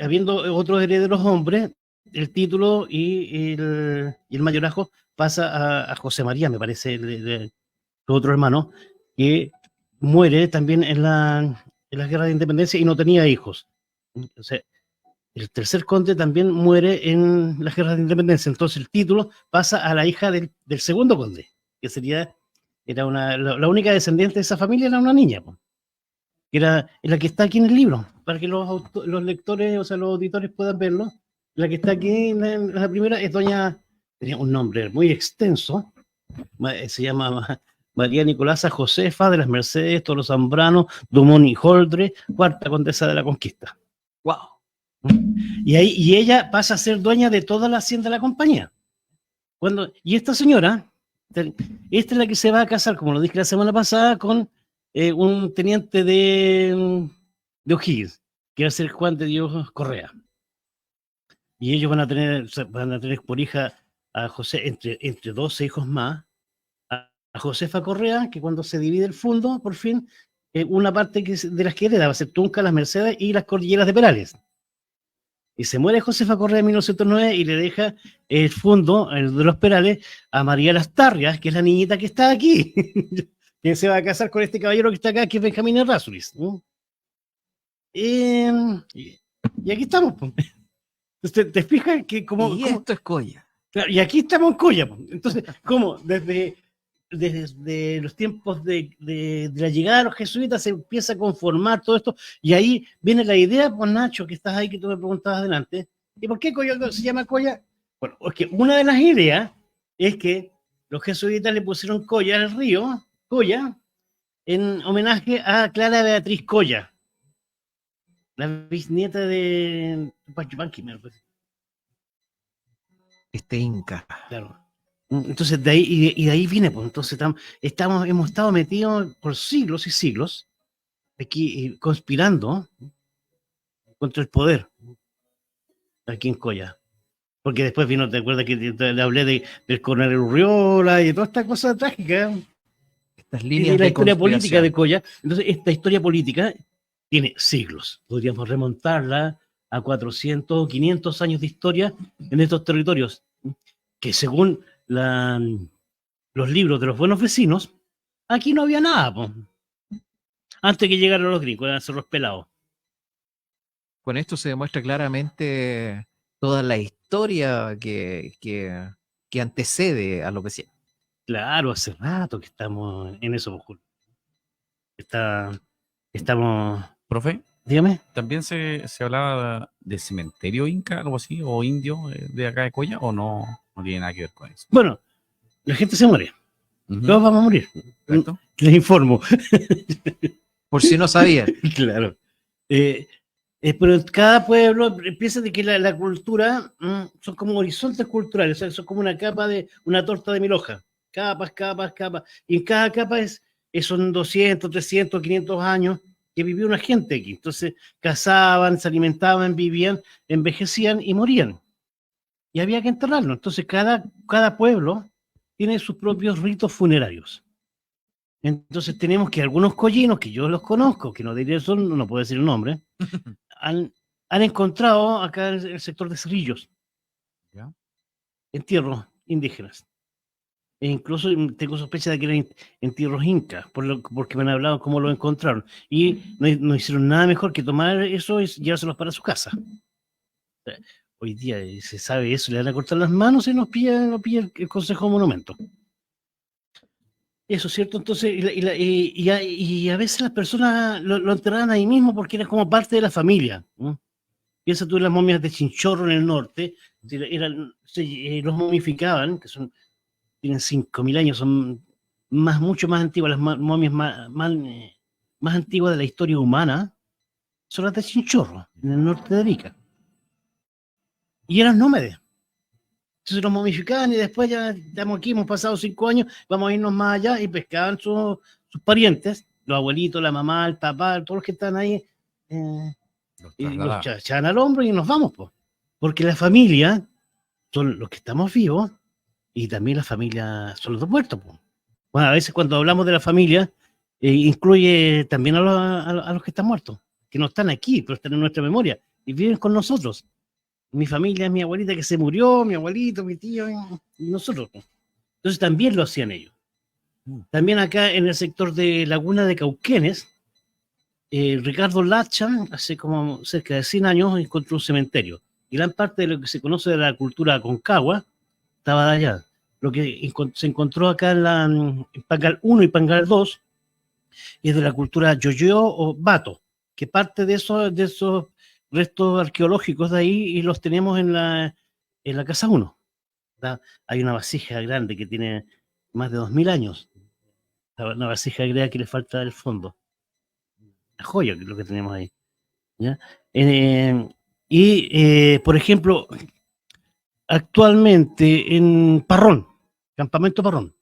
habiendo otros herederos hombres, el título y el mayorazgo pasa a José María, me parece, su otro hermano, que muere también en la guerra de independencia y no tenía hijos. O sea, el tercer conde también muere en la guerra de independencia, entonces el título pasa a la hija del segundo conde, que era la única descendiente de esa familia, era una niña, que era la que está aquí en el libro, para que los lectores, o sea, los auditores puedan verlo. La que está aquí en la primera es tenía un nombre muy extenso, se llama María Nicolasa Josefa de las Mercedes, Toro Zambrano, Dumont y Holdre, cuarta condesa de la Conquista. ¡Wow! Y ella pasa a ser dueña de toda la hacienda de la compañía. Y esta señora, esta es la que se va a casar, como lo dije la semana pasada, con un teniente de O'Higgins, que va a ser Juan de Dios Correa. Y ellos van a tener por hija a José, entre 12 hijos más, a Josefa Correa, que cuando se divide el fondo, por fin, una parte de las que hereda va a ser Tunca, las Mercedes y las Cordilleras de Perales. Y se muere Josefa Correa en 1909 y le deja el fondo, el de los Perales, a María Lastarrias, que es la niñita que está aquí, que se va a casar con este caballero que está acá, que es Benjamín Errázuriz, ¿no? Y aquí estamos. Entonces, ¿te fijas que Esto es Coya. Claro, y aquí estamos en Coya. Entonces, ¿cómo? Desde los tiempos de la llegada de los jesuitas se empieza a conformar todo esto, y ahí viene la idea, pues Nacho, que estás ahí, que tú me preguntabas adelante, ¿y por qué Coya se llama Coya? Bueno, es que una de las ideas es que los jesuitas le pusieron Coya al río, Coya, en homenaje a Clara Beatriz Coya, la bisnieta de Pachupanqui, me parece. Inca. Claro. Entonces, de ahí viene, pues. Entonces, hemos estado metidos por siglos y siglos aquí conspirando contra el poder aquí en Coya. Porque después vino, ¿te acuerdas que le hablé del coronel Urriola y de toda esta cosa trágica? Estas líneas y la de historia política de conspiración. Coya. Entonces, esta historia política tiene siglos. Podríamos remontarla a 400 o 500 años de historia en estos territorios, que según los libros de los buenos vecinos, aquí no había nada, po. Antes que llegaran los gringos, eran cerros pelados. Con esto se demuestra claramente toda la historia que antecede a lo que sea. Claro, hace rato que estamos en eso, po. Estamos... Profe, Dígame. ¿también se hablaba de cementerio inca, algo así, o indio de acá de Coya, o no tiene nada que ver con eso? Bueno, la gente se muere. Todos vamos a morir. ¿Correcto? Les informo. Por si no sabían. Claro. Pero en cada pueblo piensa de que la cultura son como horizontes culturales, o sea, son como una torta de 1000 hojas. Capas, capas, capas. Y en cada capa son 200, 300, 500 años que vivía una gente aquí. Entonces cazaban, se alimentaban, vivían, envejecían y morían. Y había que enterrarlo. Entonces cada pueblo tiene sus propios ritos funerarios. Entonces tenemos que algunos collinos, que yo los conozco, que no diré son, no puedo decir el nombre, han encontrado acá en el sector de Cerrillos ¿Ya? entierros indígenas. E incluso tengo sospecha de que eran entierros incas, porque me han hablado cómo lo encontraron. Y no hicieron nada mejor que tomar eso y llevárselos para su casa. O sea, hoy día se sabe eso, le van a cortar las manos y nos pilla el Consejo de Monumento. Eso es cierto, entonces, y a veces las personas lo enterraban ahí mismo porque era como parte de la familia. Piensa tú en las momias de Chinchorro en el norte, los momificaban, que tienen 5.000 años, son mucho más antiguas, las momias más antiguas de la historia humana, son las de Chinchorro, en el norte de Arica. Y eran nómades. Entonces los momificaban y después ya estamos aquí, hemos pasado 5 años, vamos a irnos más allá y pescaban sus parientes, los abuelitos, la mamá, el papá, todos los que están ahí, y los echaban al hombro y nos vamos, pues. Porque la familia son los que estamos vivos y también la familia son los dos muertos, pues. Bueno, a veces cuando hablamos de la familia, incluye también a los que están muertos, que no están aquí, pero están en nuestra memoria y viven con nosotros. Mi familia es mi abuelita que se murió, mi abuelito, mi tío y nosotros. Entonces también lo hacían ellos. También acá en el sector de Laguna de Cauquenes, Ricardo Lacha, hace como cerca de 100 años, encontró un cementerio. Y gran parte de lo que se conoce de la cultura Aconcagua estaba de allá. Lo que se encontró acá en Pangal 1 y Pangal 2 es de la cultura Yoyo o Bato, que parte de esos restos arqueológicos de ahí y los tenemos en la casa 1. Hay una vasija grande que tiene más de 2.000 años. Una vasija griega que le falta el fondo. La joya que es lo que tenemos ahí. ¿Ya? Por ejemplo, actualmente en Parrón, Campamento Parrón,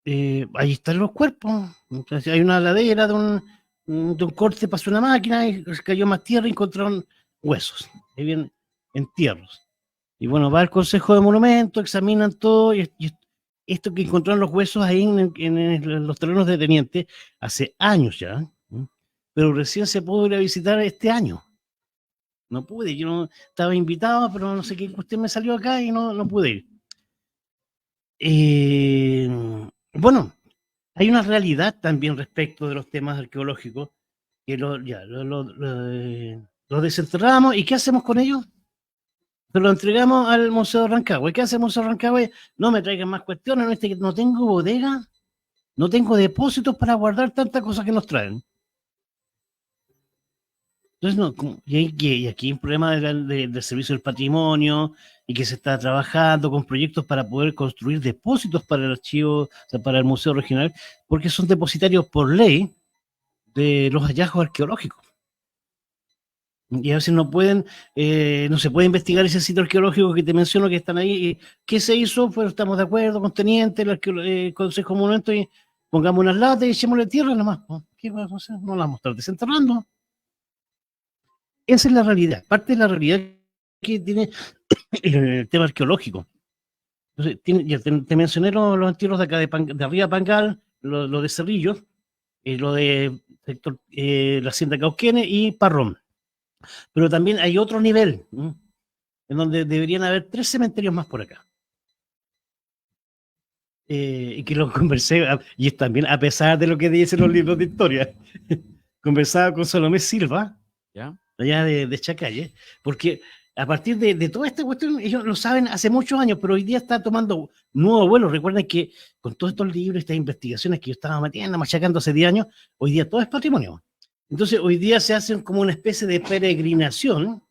ahí están los cuerpos. Entonces, hay una ladera de un corte, pasó una máquina y cayó más tierra y encontraron huesos. Ahí vienen entierros. Y bueno, va al Consejo de Monumentos, examinan todo y esto que encontraron los huesos ahí en los terrenos de Teniente hace años ya, pero recién se pudo ir a visitar este año. No pude, yo no estaba invitado, pero no sé qué cuestión me salió acá y no pude ir. Bueno, hay una realidad también respecto de los temas arqueológicos, que los desenterramos y ¿qué hacemos con ellos? Se lo entregamos al Museo de Rancagua. ¿Y qué hace el Museo de Rancagua? No me traigan más cuestiones, no tengo bodega, no tengo depósitos para guardar tantas cosas que nos traen. Entonces, y aquí hay un problema del Servicio del Patrimonio y que se está trabajando con proyectos para poder construir depósitos para el archivo, o sea, para el Museo Regional, porque son depositarios por ley de los hallazgos arqueológicos. Y a veces no se puede investigar ese sitio arqueológico que te menciono que están ahí. ¿Qué se hizo? Pues estamos de acuerdo con Teniente, el Consejo de Monumentos, y pongamos unas latas y echémosle tierra nomás. ¿Qué va a hacer? No la vamos a estar desenterrando. Esa es la realidad, parte de la realidad que tiene el tema arqueológico. Entonces, ya te mencioné los entierros de acá de arriba de Pangal, lo de Cerrillos, lo de sector, la hacienda Cauquenes y Parrón. Pero también hay otro nivel, en donde deberían haber 3 cementerios más por acá. Y que lo conversé, y es también a pesar de lo que dicen los libros de historia, conversaba con Salomé Silva, ¿Ya? allá de Chacalle, porque a partir de toda esta cuestión, ellos lo saben hace muchos años, pero hoy día está tomando nuevo vuelo. Recuerden que con todos estos libros, estas investigaciones que yo estaba machacando hace 10 años, hoy día todo es patrimonio. Entonces, hoy día se hacen como una especie de peregrinación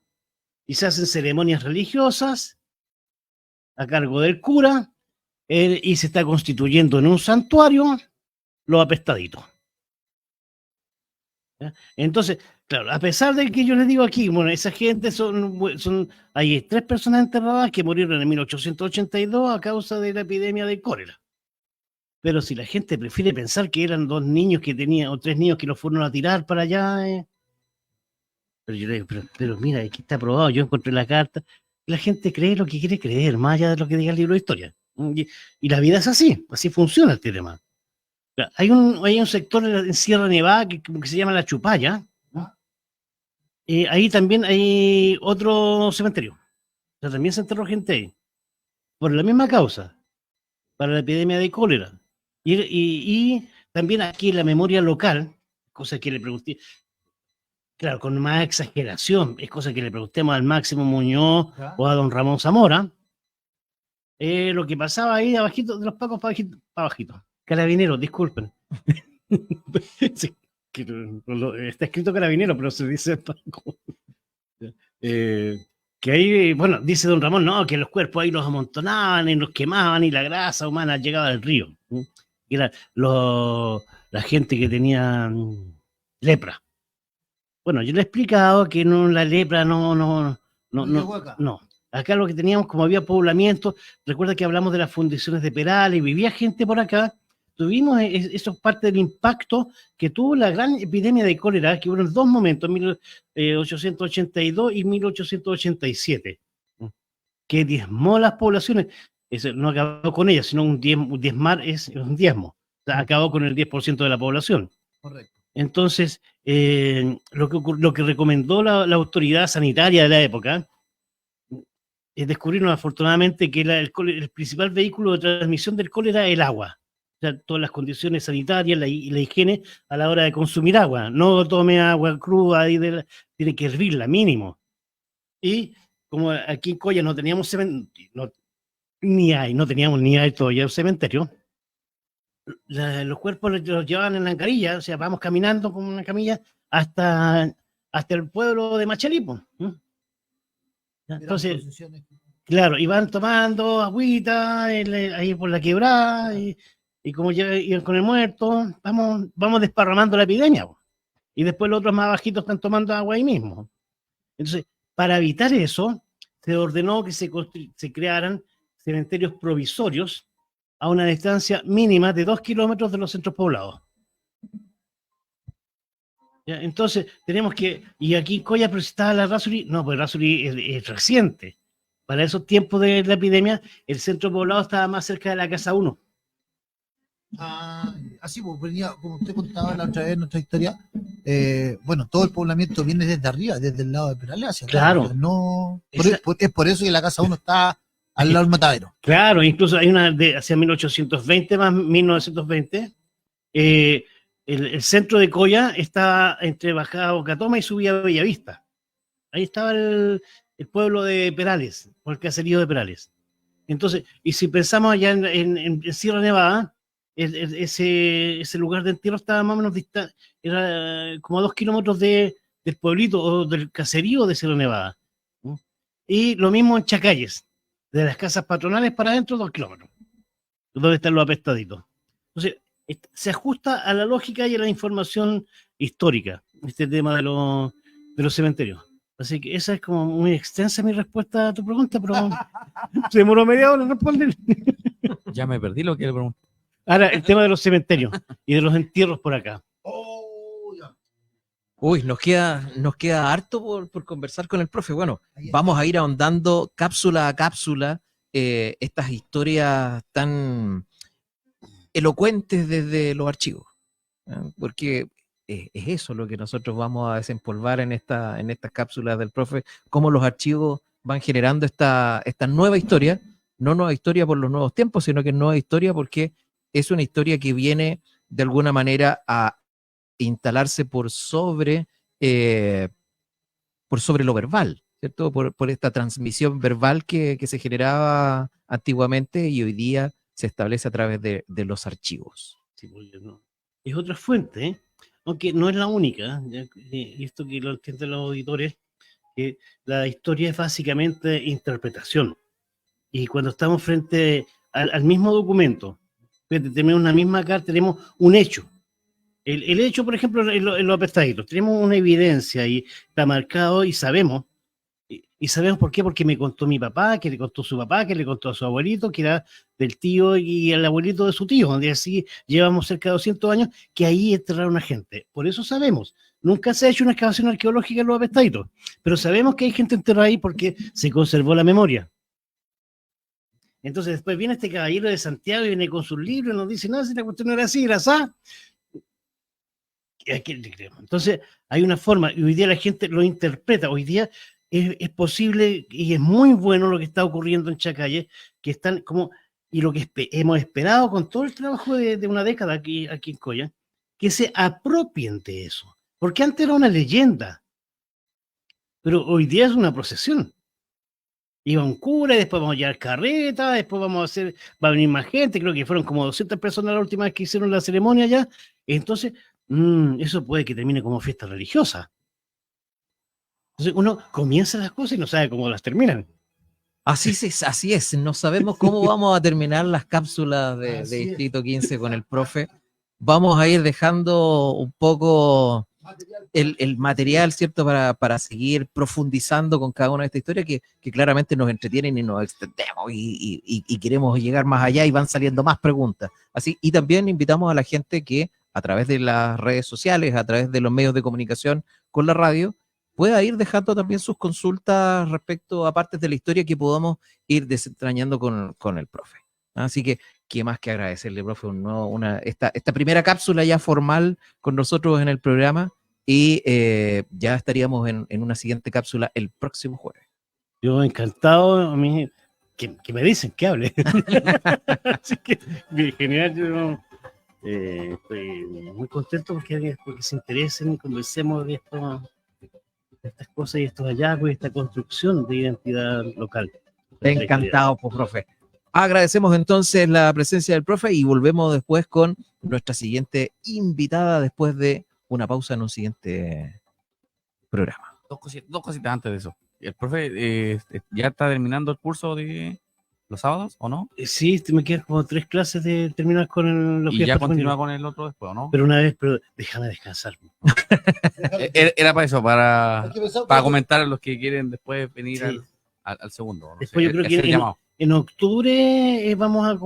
y se hacen ceremonias religiosas a cargo del cura y se está constituyendo en un santuario los apestaditos. ¿Ya? Entonces, claro, a pesar de que yo les digo aquí, bueno, esa gente hay 3 personas enterradas que murieron en 1882 a causa de la epidemia de cólera. Pero si la gente prefiere pensar que eran 2 niños que tenían, o 3 niños que los fueron a tirar para allá, pero yo le digo, pero mira, aquí está probado, yo encontré la carta. La gente cree lo que quiere creer, más allá de lo que diga el libro de historia. Y la vida es así funciona el tema. Hay un sector en Sierra Nevada que se llama La Chupalla. Ahí también hay otro cementerio. O sea, también se enterró gente ahí. Por la misma causa, para la epidemia de cólera. Y también aquí en la memoria local, cosa que le pregunté, claro, con más exageración, es cosa que le preguntemos al Máximo Muñoz o a don Ramón Zamora, lo que pasaba ahí abajito, de los pacos para abajito. Carabineros, disculpen. Sí, está escrito carabinero, pero se dice Paco. Que ahí, bueno, dice don Ramón, no, que los cuerpos ahí los amontonaban y los quemaban y la grasa humana llegaba al río. Y era la gente que tenía lepra. Bueno, yo le he explicado que la lepra no. Acá lo que teníamos, como había poblamiento, recuerda que hablamos de las fundiciones de Perales y vivía gente por acá. Tuvimos eso es parte del impacto que tuvo la gran epidemia de cólera, que hubo en 2 momentos, 1882 y 1887, que diezmó las poblaciones. No acabó con ellas, sino diezmar es un diezmo. O sea, acabó con el 10% de la población. Correcto. Entonces, lo que recomendó la autoridad sanitaria de la época es descubrirnos afortunadamente que el principal vehículo de transmisión del cólera es el agua. O sea, todas las condiciones sanitarias y la higiene a la hora de consumir agua. No tome agua cruda, tiene que hervirla mínimo. Y como aquí en Coya no teníamos cementerio, no teníamos ni hay todavía un cementerio, los cuerpos los llevaban en la carilla, o sea, vamos caminando con una camilla hasta el pueblo de Machalipo. Entonces, claro, iban tomando agüita ahí por la quebrada y como ya iban con el muerto, vamos desparramando la epidemia. Y después los otros más bajitos están tomando agua ahí mismo. Entonces, para evitar eso, se ordenó que se crearan cementerios provisorios a una distancia mínima de 2 kilómetros de los centros poblados. ¿Ya? Entonces, tenemos que, y aquí en Coya, pero si estaba la Errázuriz, no, pues Errázuriz es reciente. Para esos tiempos de la epidemia, el centro poblado estaba más cerca de la Casa 1. Así, pues, venía, como usted contaba la otra vez en nuestra historia, bueno, todo el poblamiento viene desde arriba, desde el lado de Perales hacia acá. Claro. No, es por eso que la Casa 1 está al lado del matadero. Claro, incluso hay una hacia 1820 más 1920. El centro de Coya está entre bajada Bocatoma y subida a Bellavista. Ahí estaba el pueblo de Perales, o el caserío de Perales. Entonces, y si pensamos allá en Sierra Nevada, ese lugar de entierro estaba más o menos distante, era como a 2 kilómetros del pueblito o del caserío de Sierra Nevada. Y lo mismo en Chacalles, de las casas patronales para adentro, 2 kilómetros, donde están los apestaditos. Entonces, se ajusta a la lógica y a la información histórica, este tema de los cementerios. Así que esa es como muy extensa mi respuesta a tu pregunta, pero se demoró media hora en responder. Ya me perdí lo que le pregunté. Ahora, el tema de los cementerios y de los entierros por acá. Uy, nos queda harto por conversar con el profe. Bueno, vamos a ir ahondando cápsula a cápsula estas historias tan elocuentes desde los archivos, porque es eso lo que nosotros vamos a desempolvar en estas cápsulas del profe, cómo los archivos van generando esta nueva historia, no nueva historia por los nuevos tiempos, sino que nueva historia porque es una historia que viene de alguna manera a instalarse por sobre lo verbal, ¿cierto? Por esta transmisión verbal que se generaba antiguamente y hoy día se establece a través de los archivos. Sí, no. Es otra fuente, aunque no es la única, y esto que lo entienden los auditores, que la historia es básicamente interpretación. Y cuando estamos frente al mismo documento, tenemos una misma carta, tenemos un hecho. El hecho, por ejemplo, en los apestaditos, tenemos una evidencia y está marcado y sabemos Y sabemos por qué, porque me contó mi papá, que le contó su papá, que le contó a su abuelito, que era del tío y el abuelito de su tío, donde así llevamos cerca de 200 años, que ahí enterraron a gente. Por eso sabemos, nunca se ha hecho una excavación arqueológica en los Apestaditos, pero sabemos que hay gente enterrada ahí porque se conservó la memoria. Entonces después viene este caballero de Santiago y viene con sus libros y nos dice, no, si la cuestión no era así, era así. ¿A quién le creemos? Entonces hay una forma, y hoy día la gente lo interpreta, hoy día es posible y es muy bueno lo que está ocurriendo en Chacalle, que están como, y lo que hemos esperado con todo el trabajo de una década aquí en Coya, que se apropien de eso, porque antes era una leyenda, pero hoy día es una procesión. Iba un cura, y después vamos a llevar carreta, después va a venir más gente, creo que fueron como 200 personas la última vez que hicieron la ceremonia ya, entonces eso puede que termine como fiesta religiosa. Entonces uno comienza las cosas y no sabe cómo las terminan. Así es, no sabemos cómo vamos a terminar las cápsulas de Distrito 15 con el profe. Vamos a ir dejando un poco el material, ¿cierto? Para seguir profundizando con cada una de estas historias que claramente nos entretienen y nos extendemos y queremos llegar más allá y van saliendo más preguntas. Así, y también invitamos a la gente que a través de las redes sociales, a través de los medios de comunicación con la radio, pueda ir dejando también sus consultas respecto a partes de la historia que podamos ir desentrañando con el profe. Así que, qué más que agradecerle, profe, esta primera cápsula ya formal con nosotros en el programa y ya estaríamos en una siguiente cápsula el próximo jueves. Yo encantado, a mí, que me dicen que hable. Así que, en general, yo estoy muy contento porque se interesen y conversemos de estas cosas y estos hallazgos y esta construcción de identidad local. Encantado, pues, profe. Agradecemos entonces la presencia del profe y volvemos después con nuestra siguiente invitada después de una pausa en un siguiente programa. Dos cositas antes de eso. ¿El profe ya está terminando el curso de los sábados o no? Sí, me quedan como 3 clases de terminar con los y ya continúa con el otro después, ¿o no? Pero déjame descansar. Era para eso, para comentar a los que quieren después venir sí. al segundo. Después yo creo que en octubre vamos a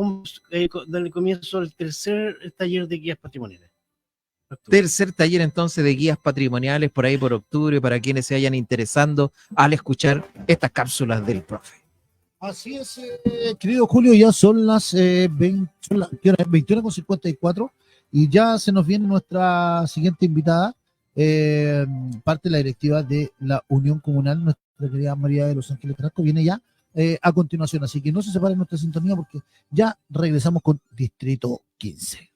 darle comienzo al tercer taller de guías patrimoniales. Tercer taller entonces de guías patrimoniales por ahí por octubre para quienes se vayan interesando al escuchar estas cápsulas del profe. Así es, querido Julio, ya son las 21:54 y ya se nos viene nuestra siguiente invitada, parte de la directiva de la Unión Comunal, nuestra querida María de los Ángeles Carrasco, viene ya a continuación, así que no se separen nuestra sintonía porque ya regresamos con Distrito 15.